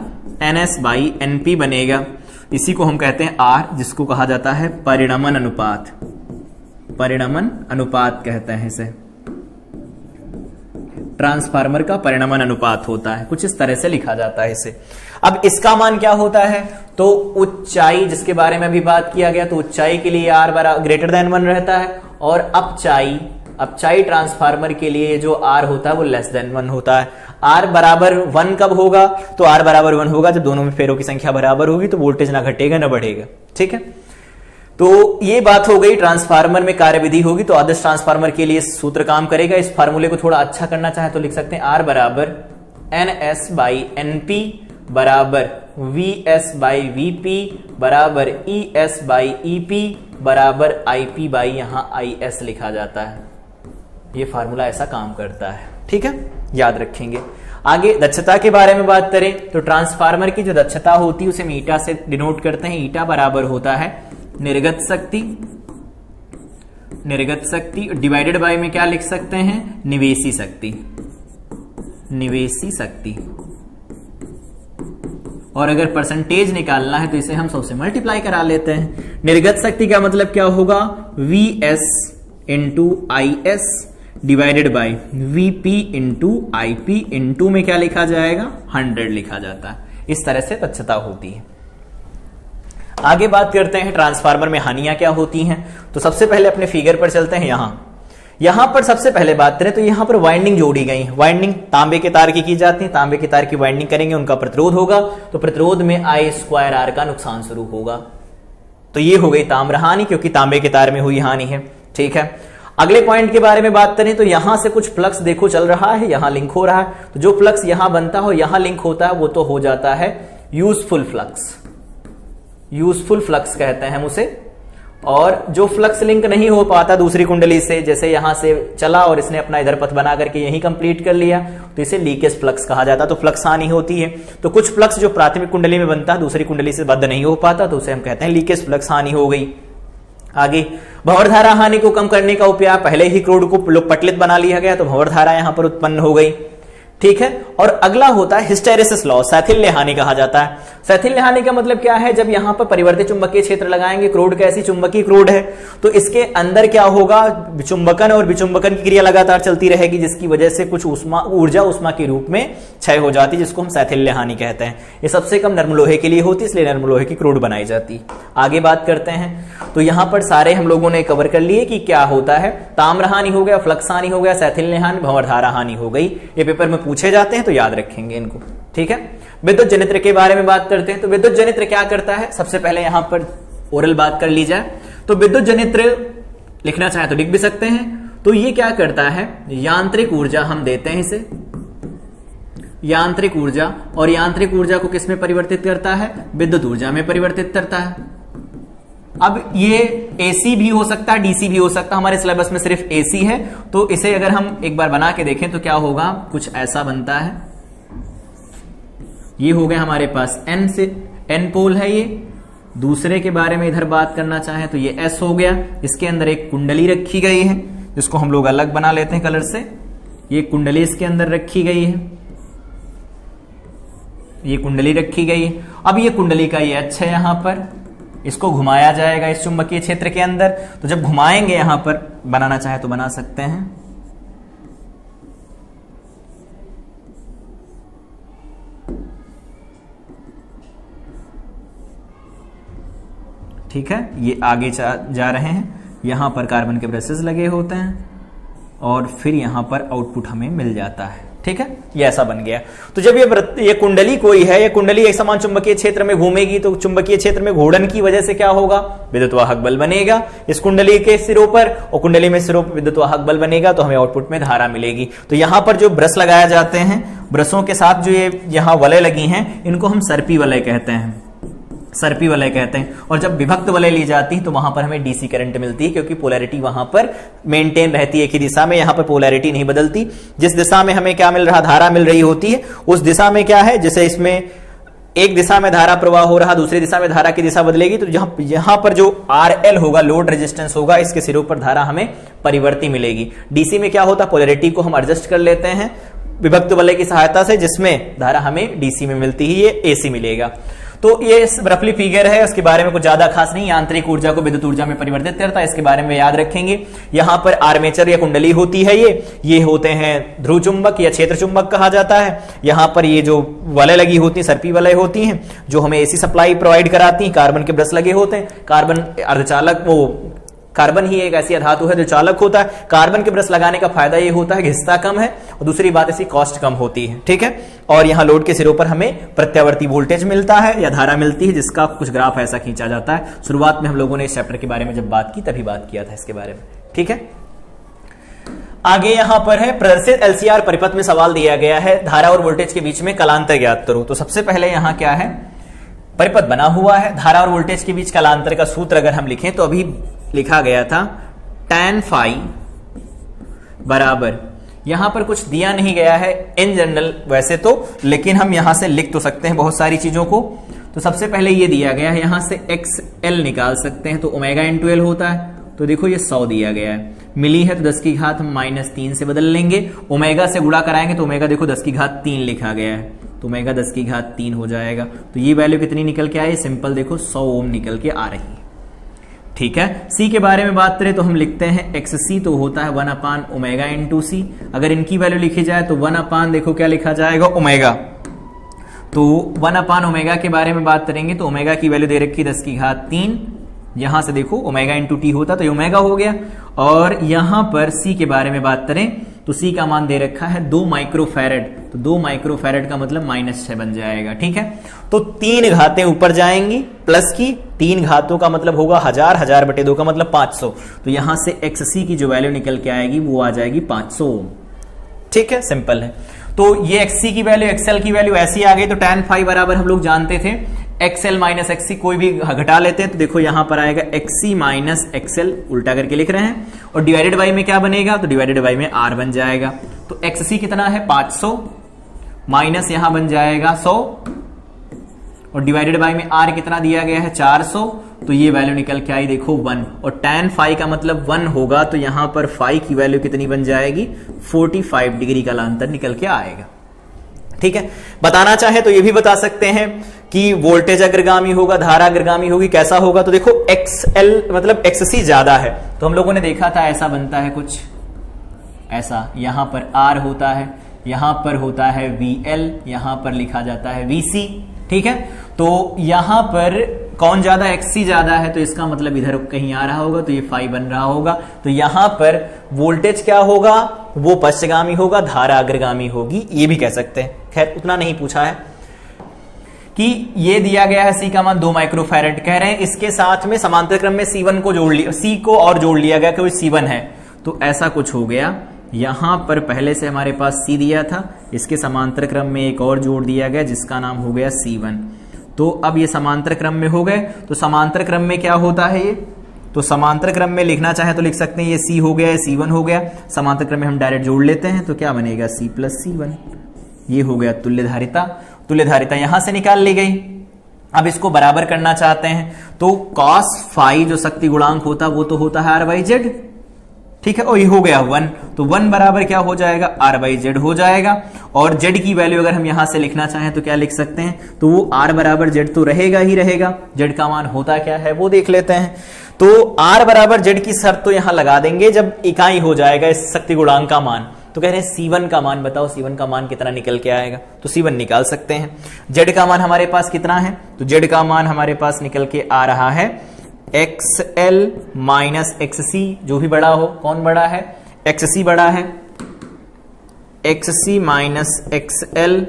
NS बाई NP बनेगा। इसी को हम कहते हैं आर, जिसको कहा जाता है परिणमन अनुपात। परिणमन अनुपात कहते हैं इसे, ट्रांसफार्मर का परिणमन अनुपात होता है, कुछ इस तरह से लिखा जाता है इसे। अब इसका मान क्या होता है, तो ऊंचाई जिसके बारे में अभी बात किया गया, तो ऊंचाई के लिए आर ग्रेटर देन 1 रहता है, और अपचाई ट्रांसफार्मर के लिए जो आर होता है वो लेस देन 1 होता है। आर बराबर 1 कब होगा, तो आर बराबर 1 होगा जब दोनों में फेरों की संख्या बराबर होगी, तो वोल्टेज ना घटेगा ना बढ़ेगा। ठीक है, तो ये बात हो गई। ट्रांसफार्मर में कार्यविधि होगी तो आदर्श ट्रांसफार्मर के लिए सूत्र काम करेगा। इस फार्मूले को थोड़ा अच्छा करना चाहे तो लिख सकते हैं आर बराबर NS बाई NP बराबर VS बाई VP बराबर ES बाई EP बराबर IP बाई यहां IS लिखा जाता है। ये फार्मूला ऐसा काम करता है। ठीक है, याद रखेंगे। आगे दक्षता के बारे में बात करें तो ट्रांसफार्मर की जो दक्षता होती है उसे हम ईटा से डिनोट करते हैं। ईटा बराबर होता है निर्गत शक्ति डिवाइडेड बाय में क्या लिख सकते हैं, निवेशी शक्ति। और अगर परसेंटेज निकालना है तो इसे हम 100 से मल्टीप्लाई करा लेते हैं। निर्गत शक्ति का मतलब क्या होगा, VS into IS divided by VP into IP into में क्या लिखा जाएगा, 100 लिखा जाता है। इस तरह से दक्षता होती है। आगे बात करते हैं ट्रांसफार्मर में हानियां क्या होती हैं। तो सबसे पहले अपने फिगर पर चलते हैं। यहां पर सबसे पहले बात करें तो यहां पर वाइंडिंग जोड़ी गई है। वाइंडिंग तांबे के तार की जाती है। तांबे के तार की वाइंडिंग करेंगे, उनका प्रतिरोध होगा, तो प्रतिरोध में I2R का नुकसान शुरू होगा। तो ये हो गई ताम्र हानि, क्योंकि तांबे के तार में हुई हानि है। ठीक है, अगले पॉइंट के बारे में बात करें तो यहां से कुछ फ्लक्स देखो चल रहा है, यहां लिंक हो रहा है। तो जो फ्लक्स यहां बनता हो यहां लिंक होता है वो तो हो जाता है यूजफुल फ्लक्स कहते हैं हम उसे। और जो फ्लक्स लिंक नहीं हो पाता दूसरी कुंडली से, जैसे यहां से चला और इसने अपना इधर पथ बना करके यही कंप्लीट कर लिया, तो इसे लीकेज फ्लक्स कहा जाता है। तो फ्लक्स हानि होती है। तो कुछ फ्लक्स जो प्राथमिक कुंडली में बनता है दूसरी कुंडली से बद्ध नहीं हो पाता, तो उसे हम कहते हैं लीकेज फ्लक्स हानि हो गई। आगे भंवर धारा हानि को कम करने का उपाय, पहले ही क्रूड को पटलित बना लिया गया तो भंवर धारा यहां पर उत्पन्न हो गई। ठीक है, और अगला होता है हिस्टेरेसिस लॉस, शैथिल्य हानि कहा जाता है। शैथिल्य हानि का मतलब क्या है, जब यहां पर परिवर्तित चुंबकीय क्षेत्र लगाएंगे, क्रूड कैसी चुंबकीय क्रूड है, तो इसके अंदर क्या होगा, चुंबकन और विचुंबकन की क्रिया लगातार चलती रहेगी, जिसकी वजह से कुछ ऊर्जा उष्मा के रूप में क्षय हो जाती है, जिसको हम शैथिल्य हानि कहते हैं। ये सबसे कम नर्म लोहे के लिए होती है, इसलिए नर्म लोहे की क्रूड बनाई जाती है। आगे बात करते हैं तो यहां पर सारे हम लोगों ने कवर कर लिए कि क्या होता है। ताम्र हानि हो गया, फ्लक्स हानि हो गया, शैथिल्य हानि, भंवर धारा हानि हो गई। ये पेपर में पूछे जाते हैं तो याद रखेंगे इनको। ठीक है, विद्युत जनित्र के बारे में बात करते हैं। तो विद्युत जनित्र क्या करता है, सबसे पहले यहां पर ओरल बात कर ली जाए तो विद्युत जनित्र लिखना चाहे तो लिख भी सकते हैं। तो ये क्या करता है, यांत्रिक ऊर्जा हम देते हैं इसे, यांत्रिक ऊर्जा, और यांत्रिक ऊर्जा को किस में परिवर्तित करता है, विद्युत ऊर्जा में परिवर्तित करता है। अब ये AC भी हो सकता है, DC भी हो सकता है। हमारे सिलेबस में सिर्फ AC है, तो इसे अगर हम एक बार बना के देखें तो क्या होगा, कुछ ऐसा बनता है। ये हो गया हमारे पास N पोल है। ये दूसरे के बारे में इधर बात करना चाहें तो ये S हो गया। इसके अंदर एक कुंडली रखी गई है, जिसको हम लोग अलग बना लेते हैं कलर से। ये कुंडली इसके अंदर रखी गई है, ये कुंडली रखी गई है। अब ये कुंडली का ये H है, यहां पर इसको घुमाया जाएगा इस चुंबकीय क्षेत्र के अंदर। तो जब घुमाएंगे, यहां पर बनाना चाहे तो बना सकते हैं। ठीक है, ये आगे जा रहे हैं। यहां पर कार्बन के ब्रशेस लगे होते हैं और फिर यहां पर आउटपुट हमें मिल जाता है। ठीक है, ये ऐसा बन गया। तो जब ये कुंडली कोई है, ये कुंडली एक समान चुंबकीय क्षेत्र में घूमेगी, तो चुंबकीय क्षेत्र में घूर्णन की वजह से क्या होगा, विद्युत वाहक बल बनेगा इस कुंडली के सिरों पर, और कुंडली में सिरों पर विद्युत वाहक बल बनेगा, तो हमें आउटपुट में धारा मिलेगी। तो यहां पर जो ब्रश लगाए जाते हैं, ब्रशों के साथ जो ये यहां वलय लगी हैं, इनको हम सर्पी वलय कहते हैं, सर्पी वलय कहते हैं। और जब विभक्त वलय ली जाती है तो वहां पर हमें डीसी करंट मिलती है, क्योंकि पोलैरिटी वहां पर मेंटेन रहती है एक ही दिशा में। यहां पर पोलैरिटी नहीं बदलती। जिस दिशा में हमें क्या मिल रहा, धारा मिल रही होती है, उस दिशा में क्या है, जैसे इसमें एक दिशा में धारा प्रवाह हो रहा, दूसरी दिशा में धारा की दिशा बदलेगी, तो यहां पर जो RL होगा, लोड रेजिस्टेंस होगा, इसके सिरों पर धारा हमें परिवर्ती मिलेगी। डीसी में क्या होता, पोलैरिटी को हम एडजस्ट कर लेते हैं विभक्त वलय की सहायता से, जिसमें धारा हमें डीसी में मिलती है, ये AC मिलेगा। तो ये रफली फिगर है, उसके बारे में कुछ ज्यादा खास नहीं। आंतरिक ऊर्जा को विद्युत ऊर्जा में परिवर्तित करता है, इसके बारे में याद रखेंगे। यहां पर आर्मेचर या कुंडली होती है, ये होते हैं ध्रुव चुंबक या क्षेत्र चुंबक कहा जाता है। यहां पर ये जो वलय लगी होती है, सर्पी वलय होती हैं, जो हमें एसी सप्लाई प्रोवाइड कराती हैं। कार्बन के ब्रश लगे होते हैं, कार्बन अर्धचालक, वो कार्बन ही एक ऐसी धातु है जो चालक होता है। कार्बन के ब्रश लगाने का फायदा ये होता है घिसता कम है, और दूसरी बात इसकी कॉस्ट कम होती है, ठीक है। और यहाँ लोड के सिरों पर हमें प्रत्यावर्ती वोल्टेज मिलता है या धारा मिलती है, जिसका कुछ ग्राफ ऐसा खींचा जाता है। शुरुआत में हम लोगों ने इस चैप्टर के बारे में जब बात की तभी बात किया था इसके बारे में, ठीक है। आगे यहां पर है प्रदर्शित एलसीआर परिपथ में सवाल दिया गया है, धारा और वोल्टेज के बीच में कलांतर ज्ञात करो। तो सबसे पहले यहां क्या है, परिपथ बना हुआ है, धारा और वोल्टेज के बीच कलांतर का सूत्र अगर हम लिखें तो अभी लिखा गया था tan phi बराबर, यहां पर कुछ दिया नहीं गया है इन जनरल वैसे तो, लेकिन हम यहां से लिख तो सकते हैं बहुत सारी चीजों को। तो सबसे पहले ये दिया गया है, यहां से XL निकाल सकते हैं, तो ओमेगा इंटू एल होता है। तो देखो ये 100 दिया गया है, मिली है तो 10 की घात हम -3 से बदल लेंगे। ओमेगा से गुणा कराएंगे तो ओमेगा देखो 10 की घात 3 लिखा गया है, तो ओमेगा 10 की घात 3 हो जाएगा। तो ये वैल्यू कितनी निकल के आई, सिंपल देखो 100 ओम निकल के आ रही है, ठीक है। सी के बारे में बात करें तो हम लिखते हैं XC, तो होता है 1 ओमेगा इंटू सी। अगर इनकी वैल्यू लिखी जाए तो 1 देखो क्या लिखा जाएगा, ओमेगा। तो 1 ओमेगा के बारे में बात करेंगे तो ओमेगा की वैल्यू दे रखी 10 की घात 3, यहां से देखो ओमेगा इंटू टी होता तो ये ओमेगा हो गया। और यहां पर सी के बारे में बात करें तो सी का मान दे रखा है 2 माइक्रोफैरेड, तो 2 माइक्रोफैरेड का मतलब -6 बन जाएगा, ठीक है। तो 3 घातें ऊपर जाएंगी प्लस की, 3 घातों का मतलब होगा 1000, 1000 बटे 2 का मतलब 500। तो यहां से XC की जो वैल्यू निकल के आएगी वो आ जाएगी 500 ओम, ठीक है, सिंपल है। तो ये XC की वैल्यू XL की वैल्यू ऐसी आ गई। तो tan phi बराबर हम लोग जानते थे XL माइनस XC, कोई भी घटा लेते हैं तो देखो यहां पर आएगा XC माइनस XL, उल्टा करके लिख रहे हैं, और डिवाइडेड बाई में क्या बनेगा, तो डिवाइडेड बाई में R बन जाएगा। तो XC कितना है 500, माइनस यहां बन जाएगा 100, और डिवाइडेड बाई में R कितना दिया गया है 400, तो ये वैल्यू निकल के आई देखो 1। और tan phi का मतलब 1 होगा, तो यहां पर phi की वैल्यू कितनी बन जाएगी, 45 डिग्री का अंतर निकल के आएगा, ठीक है। बताना चाहे तो ये भी बता सकते हैं कि वोल्टेज अग्रगामी होगा, धारा अग्रगामी होगी, कैसा होगा। तो देखो XL मतलब XC ज्यादा है, तो हम लोगों ने देखा था ऐसा बनता है कुछ ऐसा, यहां पर R होता है, यहां पर होता है VL, यहां पर लिखा जाता है VC, ठीक है। तो यहां पर कौन ज्यादा, XC ज्यादा है, तो इसका मतलब इधर कहीं आ रहा होगा, तो ये phi बन रहा होगा। तो यहां पर वोल्टेज क्या होगा, वो पश्चगामी होगा, धारा अग्रगामी होगी, ये भी कह सकते हैं। खैर उतना नहीं पूछा है कि ये दिया गया है C का मान 2 माइक्रोफैरेड, कह रहे हैं इसके साथ में समांतर क्रम में C1 को जोड़ लिया, C को और जोड़ लिया गया, कोई C1 है, तो ऐसा कुछ हो गया। यहां पर पहले से हमारे पास C दिया था, इसके समांतर क्रम में एक और जोड़ दिया गया जिसका नाम हो गया C1। तो अब ये समांतर क्रम में हो गए। तो समांतर क्रम में क्या होता है ये, तो समांतर क्रम में लिखना चाहे तो लिख सकते हैं, ये C हो गया, ये C1 हो गया। समांतर क्रम में हम डायरेक्ट जोड़ लेते हैं तो क्या बनेगा, C प्लस C1। ये हो गया तुल्य धारिता। तुल्य धारिता यहां से निकाल ली गई। अब इसको बराबर करना चाहते हैं तो cos phi जो शक्ति गुणांक होता वो तो होता है R/Z, ठीक है। और ये हो गया 1, तो 1 बराबर क्या हो जाएगा, R/Z हो जाएगा। और Z की वैल्यू अगर हम यहां से लिखना चाहें तो क्या लिख सकते हैं, तो वो R बराबर Z तो रहेगा ही रहेगा। Z का मान होता क्या है वो देख लेते हैं। तो R बराबर Z की शर्त तो यहां लगा देंगे जब इकाई हो जाएगा इस शक्ति गुणांक का मान। तो कह रहे हैं C1 का मान बताओ, C1 का मान कितना निकल के आएगा, तो C1 निकाल सकते हैं। Z का मान हमारे पास कितना है, तो Z का मान हमारे पास निकल के आ रहा है XL माइनस XC, जो भी बड़ा हो, कौन बड़ा है, XC बड़ा है, XC माइनस XL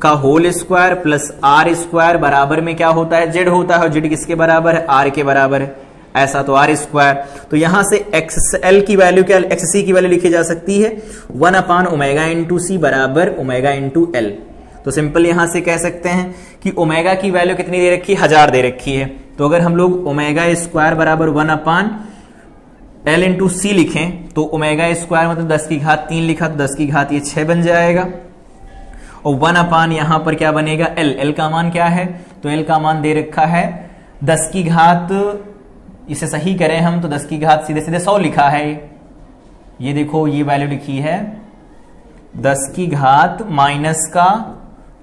का whole square plus R square बराबर में क्या होता है, Z होता है, और Z किसके बराबर है, R के बराबर है, ऐसा तो R स्क्वायर। तो यहां से XL की वैल्यू क्या, XC की वैल्यू लिखी जा सकती है 1 ओमेगा इंटू C बराबर ओमेगा इंटू L। तो सिंपल यहां से कह सकते हैं कि ओमेगा की वैल्यू कितनी दे रखी है, 1000 दे रखी है। तो अगर हम लोग ओमेगा स्क्वायर बराबर 1 L इंटू C लिखें तो ओमेगा स्क्वायर मतलब 10 की घात 3 लिखा तो 10 की घात ये 6 बन जाएगा। और 1 यहां पर क्या बनेगा, L का मान क्या है, तो L का मान दे रखा है 10 की घात, इसे सही करें हम तो 10 की घात सीधे सीधे 100 लिखा है। ये देखो ये वैल्यू लिखी है 10 की घात माइनस का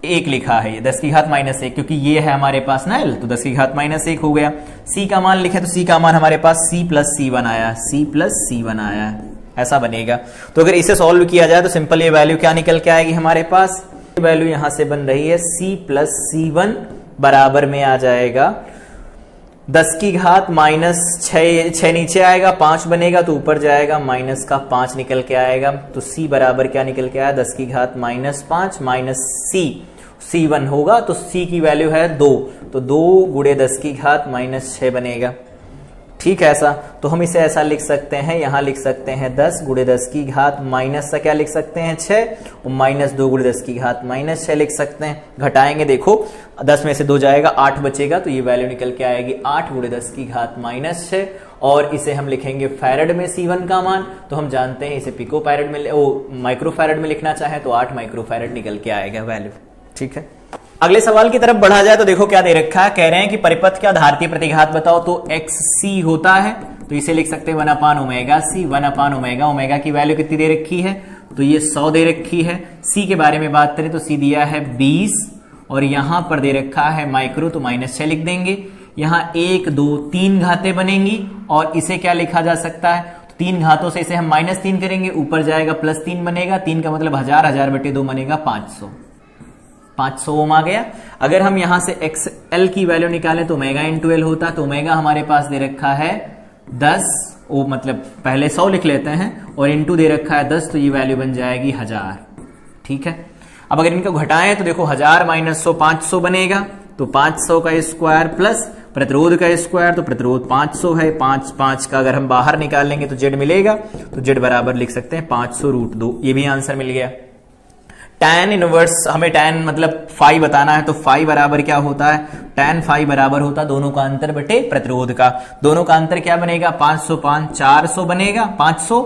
1 लिखा है, ये 10 की घात -1, क्योंकि ये है हमारे पास ना l, तो 10 की घात -1 हो गया। c का मान लिखे तो c का मान हमारे पास c प्लस C1 आया, c प्लस C1 आया, ऐसा बनेगा। तो अगर इसे सॉल्व किया जाए तो सिंपल ये वैल्यू क्या निकल के आएगी हमारे पास, वैल्यू यहां से बन रही है c प्लस C1 बराबर में आ जाएगा 10 की घात -6 नीचे आएगा, 5 बनेगा तो ऊपर जाएगा, माइनस का 5 निकल के आएगा। तो c बराबर क्या निकल के आया, 10 की घात -5 माइनस C1 होगा, तो c की वैल्यू है 2, तो 2 गुणे 10 की घात -6 बनेगा। ठीक है, ऐसा तो हम इसे ऐसा लिख सकते हैं, यहां लिख सकते हैं 10 गुणे 10 की घात माइनस सा क्या लिख सकते हैं 6, और -2 गुणे 10 की घात -6 लिख सकते हैं। घटाएंगे, देखो 10 में से 2 जाएगा, 8 बचेगा, तो ये वैल्यू निकल के आएगी 8 गुणे 10 की घात -6। और इसे हम लिखेंगे फैरेड में C1 का मान, तो हम जानते हैं इसे पिको फैरेड में माइक्रो फैरेड में लिखना चाहे तो 8 माइक्रो फैरेड निकल के आएगा वैल्यू। ठीक है, अगले सवाल की तरफ बढ़ा जाए तो देखो क्या दे रखा है, कह रहे हैं कि परिपथ का धारतीय प्रतिघात बताओ, तो XC होता है, तो इसे लिख सकते हैं 1/ωc, 1/ω, ओमेगा की वैल्यू कितनी दे रखी है, तो ये 100 दे रखी है। C के बारे में बात करें तो C दिया है 20, और यहां पर दे रखा है माइक्रो, तो -6 लिख देंगे। यहां 1 2 3 घातें बनेंगी, और इसे क्या लिखा जा सकता है, तो 3 घातों से इसे हम -3 करेंगे, ऊपर जाएगा +3 बनेगा, 3 का मतलब 1000 बनेगा 500 ओम आ गया। अगर हम यहां से XL की वैल्यू निकालें तो ओमेगा इंटू L होता, तो ओमेगा हमारे पास दे रखा है 10, वो मतलब पहले 100 लिख लेते हैं, और इंटू दे रखा है 10, तो ये वैल्यू बन जाएगी 1000। ठीक है, अब अगर इनको घटाएं तो देखो 1000 - 100 500 बनेगा, तो 500 का स्क्वायर प्लस प्रतिरोध का स्क्वायर, तो प्रतिरोध 500 है, 5 का अगर हम बाहर निकालेंगे तो Z मिलेगा, तो Z बराबर लिख सकते हैं 500√2, ये भी आंसर मिल गया। tan इनवर्स, हमें tan मतलब फाई बताना है, तो फाई बराबर क्या होता है, tan फाई बराबर होता दोनों का अंतर बटे प्रतिरोध का। दोनों का अंतर क्या बनेगा, 500 5 400 बनेगा, 500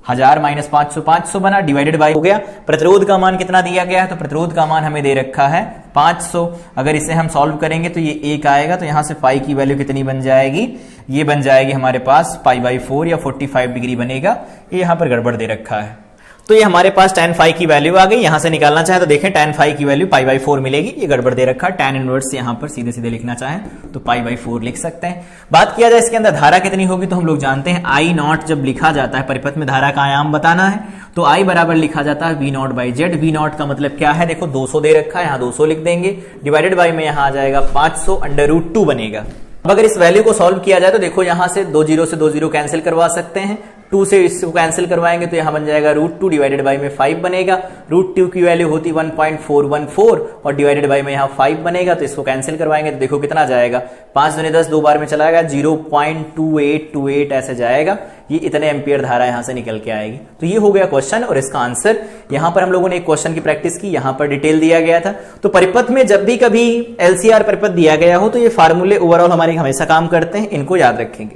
1000 - 500 500 बना, डिवाइडेड बाय हो गया। प्रतिरोध का मान कितना दिया गया है, तो प्रतिरोध का मान हमें दे रखा है 500। अगर इसे हम सॉल्व करेंगे तो ये 1 आएगा, तो यहां से फाई की वैल्यू कितनी बन जाएगी, ये बन जाएगी हमारे पास π/4 या 45 डिग्री बनेगा। ये यहां पर गड़बड़ दे रखा है, तो ये हमारे पास tan फाई की वैल्यू आ गई। यहां से निकालना चाहे तो देखें tan फाई की वैल्यू π/4 मिलेगी, ये गड़बड़ दे रखा है। tan इनवर्स यहां पर सीधे सीधे लिखना चाहें तो π/4 लिख सकते हैं। बात किया जाए इसके अंदर धारा कितनी होगी, तो हम लोग जानते हैं I0 जब लिखा जाता है, परिपथ में धारा का आयाम बताना है, तो I बराबर लिखा जाता है V0/Z। V0 का मतलब क्या है, देखो 200 दे रखा है, यहाँ 200 लिख देंगे, डिवाइडेड बाय में यहाँ आ जाएगा 500 √2 बनेगा। अब अगर इस वैल्यू को सॉल्व किया जाए तो देखो यहां से 2 0 से 2 0 कैंसिल करवा सकते हैं, 2 से इसको कैंसिल करवाएंगे तो यहां बन जाएगा √2 डिवाइडेड बाय में 5 बनेगा। √2 की वैल्यू होती 1.414 और डिवाइडेड बाय में यहां 5 बनेगा, तो इसको कैंसिल करवाएंगे तो देखो कितना जाएगा, 5 दूनी 10, 2 बार में चला जाएगा 0.2828 ऐसे जाएगा। ये इतने एम्पियर धारा यहां से निकल के आएगी। तो ये हो गया क्वेश्चन और इसका आंसर। यहां पर हम लोगों ने एक क्वेश्चन की प्रैक्टिस की, यहां पर डिटेल दिया गया था। तो परिपथ में जब भी कभी LCR परिपथ दिया गया हो तो ये फार्मूले ओवरऑल हमारे हमेशा काम करते हैं, इनको याद रखेंगे।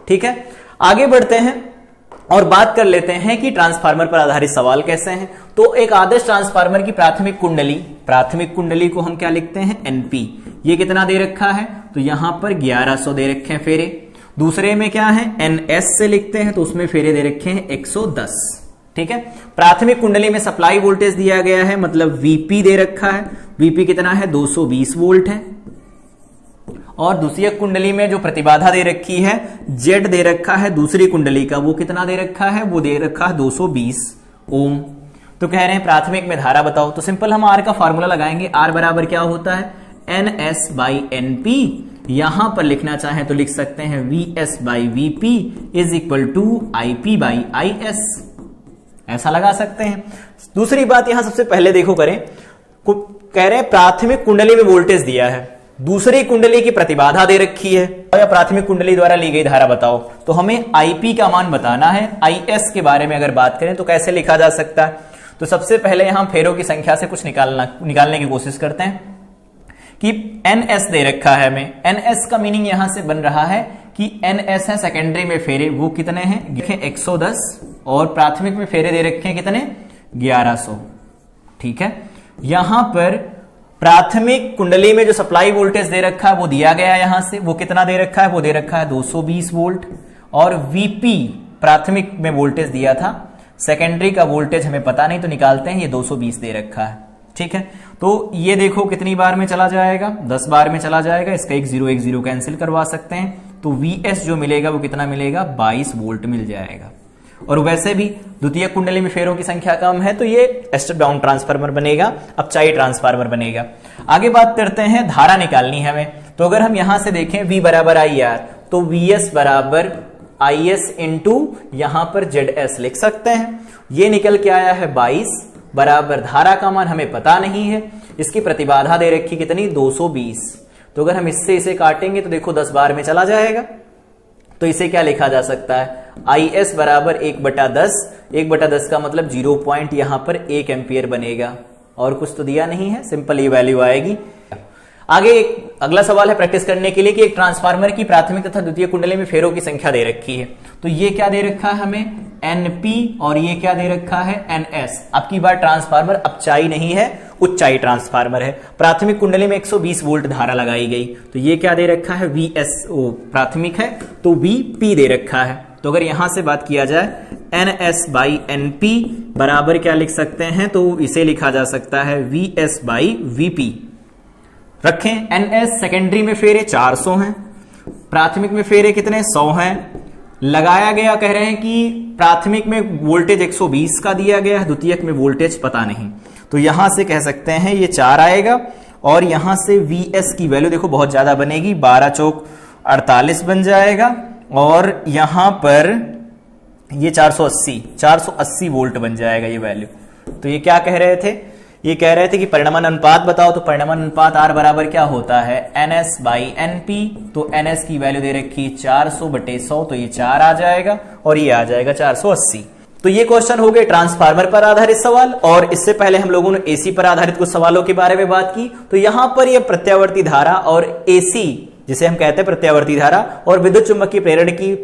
ठीक है, आगे बढ़ते हैं और बात कर लेते हैं कि ट्रांसफार्मर पर आधारित सवाल कैसे हैं। तो एक आदर्श ट्रांसफार्मर की प्राथमिक कुंडली को हम क्या लिखते हैं, NP। ये कितना दे रखा है, तो यहां पर 1100 दे रखे हैं फेरे। दूसरे में क्या है, NS से लिखते हैं, तो उसमें फेरे दे रखे हैं 110। ठीक है, प्राथमिक कुंडली में सप्लाई वोल्टेज दिया गया है, मतलब VP दे रखा है। VP कितना है, 220 वोल्ट है। और दूसरी कुंडली में जो प्रतिबाधा दे रखी है, Z दे रखा है दूसरी कुंडली का, वो कितना दे रखा है, वो दे रखा है 220 ओम। तो कह रहे हैं प्राथमिक में धारा बताओ, तो सिंपल हम R का फॉर्मूला लगाएंगे। R बराबर क्या होता है, NS/NP। यहां पर लिखना चाहें तो लिख सकते हैं VS/VP is equal to IP/IS, ऐसा लगा सकते हैं। दूसरी बात यहां सबसे पहले देखो करें, कह रहे हैं प्राथमिक कुंडली में वोल्टेज दिया है, दूसरी कुंडली की प्रतिबाधा दे रखी है, या प्राथमिक कुंडली द्वारा ली गई धारा बताओ। तो हमें IP का मान बताना है। IS के बारे में अगर बात करें तो कैसे लिखा जा सकता है, तो सबसे पहले यहां फेरों की संख्या से कुछ निकालने की कोशिश करते हैं कि NS दे रखा है हमें। NS का मीनिंग यहां से बन रहा है कि NS है सेकेंडरी में फेरे, वो कितने हैं, देखें 110, और प्राथमिक में फेरे दे रखे हैं कितने, 1100। ठीक है, यहां पर प्राथमिक कुंडली में जो सप्लाई वोल्टेज दे रखा है वो दिया गया है, यहां से वो कितना दे रखा है, वो दे रखा है 220 वोल्ट। और VP प्राथमिक में वोल्टेज दिया था, सेकेंडरी का वोल्टेज हमें पता नहीं, तो निकालते हैं, ये 220 दे रखा है। ठीक है, तो ये देखो कितनी बार में चला जाएगा, 10 बार में चला जाएगा। इसका एक जीरो कैंसिल करवा सकते हैं, तो Vs जो मिलेगा वो कितना मिलेगा, 22 वोल्ट मिल जाएगा। और वैसे भी द्वितीयक कुंडली में फेरों की संख्या कम है, तो ये स्टेप डाउन ट्रांसफार्मर बनेगा, अपचाई ट्रांसफार्मर बनेगा। आगे बात करते हैं, धारा निकालनी है हमें। तो अगर हम यहां से देखें V बराबर IR, तो Vs बराबर IS इंटू यहां पर ZS लिख सकते हैं। ये निकल के आया है 22 बराबर, धारा का मान हमें पता नहीं है, इसकी प्रतिबाधा दे रखी कितनी, 220। तो अगर हम इससे इसे काटेंगे तो देखो 10 बार में चला जाएगा। तो इसे क्या लिखा जा सकता है, IS बराबर 1/10, 1/10 का मतलब 0 पॉइंट यहां पर 1 एम्पियर बनेगा। और कुछ तो दिया नहीं है, सिंपल ये वैल्यू आएगी। आगे एक अगला सवाल है प्रैक्टिस करने के लिए कि एक ट्रांसफार्मर की प्राथमिक तथा द्वितीय कुंडली में फेरों की संख्या दे रखी है। तो ये क्या दे रखा है हमें, NP, और ये क्या दे रखा है, NS। अब की बार ट्रांसफार्मर अपचाई नहीं है, उच्चाई ट्रांसफार्मर है। प्राथमिक कुंडली में 120 वोल्ट धारा लगाई गई। तो ये क्या दे रखा है, VSO प्राथमिक है, तो VP दे रखा है। तो अगर यहां से बात किया जाए, NS/NP बराबर क्या लिख सकते हैं, तो इसे लिखा जा सकता है VS/VP। रखें, NS सेकेंडरी में फेरे 400 हैं, प्राथमिक में फेरे कितने, 100 हैं। लगाया गया, कह रहे हैं कि प्राथमिक में वोल्टेज 120 का दिया गया है, द्वितीयक में वोल्टेज पता नहीं। तो यहां से कह सकते हैं ये 4 आएगा, और यहां से Vs की वैल्यू देखो बहुत ज्यादा बनेगी, 12 चौक 48 बन जाएगा। और यहां पर ये 480 वोल्ट बन जाएगा ये वैल्यू। तो ये क्या कह रहे थे, ये कह रहे थे कि परिणामन अनुपात बताओ। तो परिणामन अनुपात R बराबर क्या होता है, NS/NP। तो NS की वैल्यू दे रखी 400/100, तो ये 4 आ जाएगा, और ये आ जाएगा 480। तो ये क्वेश्चन हो गए ट्रांसफार्मर पर आधारित सवाल। और इससे पहले हम लोगों ने AC पर आधारित कुछ सवालों के बारे में बात की। तो यहां पर ये प्रत्यावर्ती धारा और AC, जिसे हम कहते हैं प्रत्यावर्ती धारा, और विद्युत चुंबकीय प्रेरण की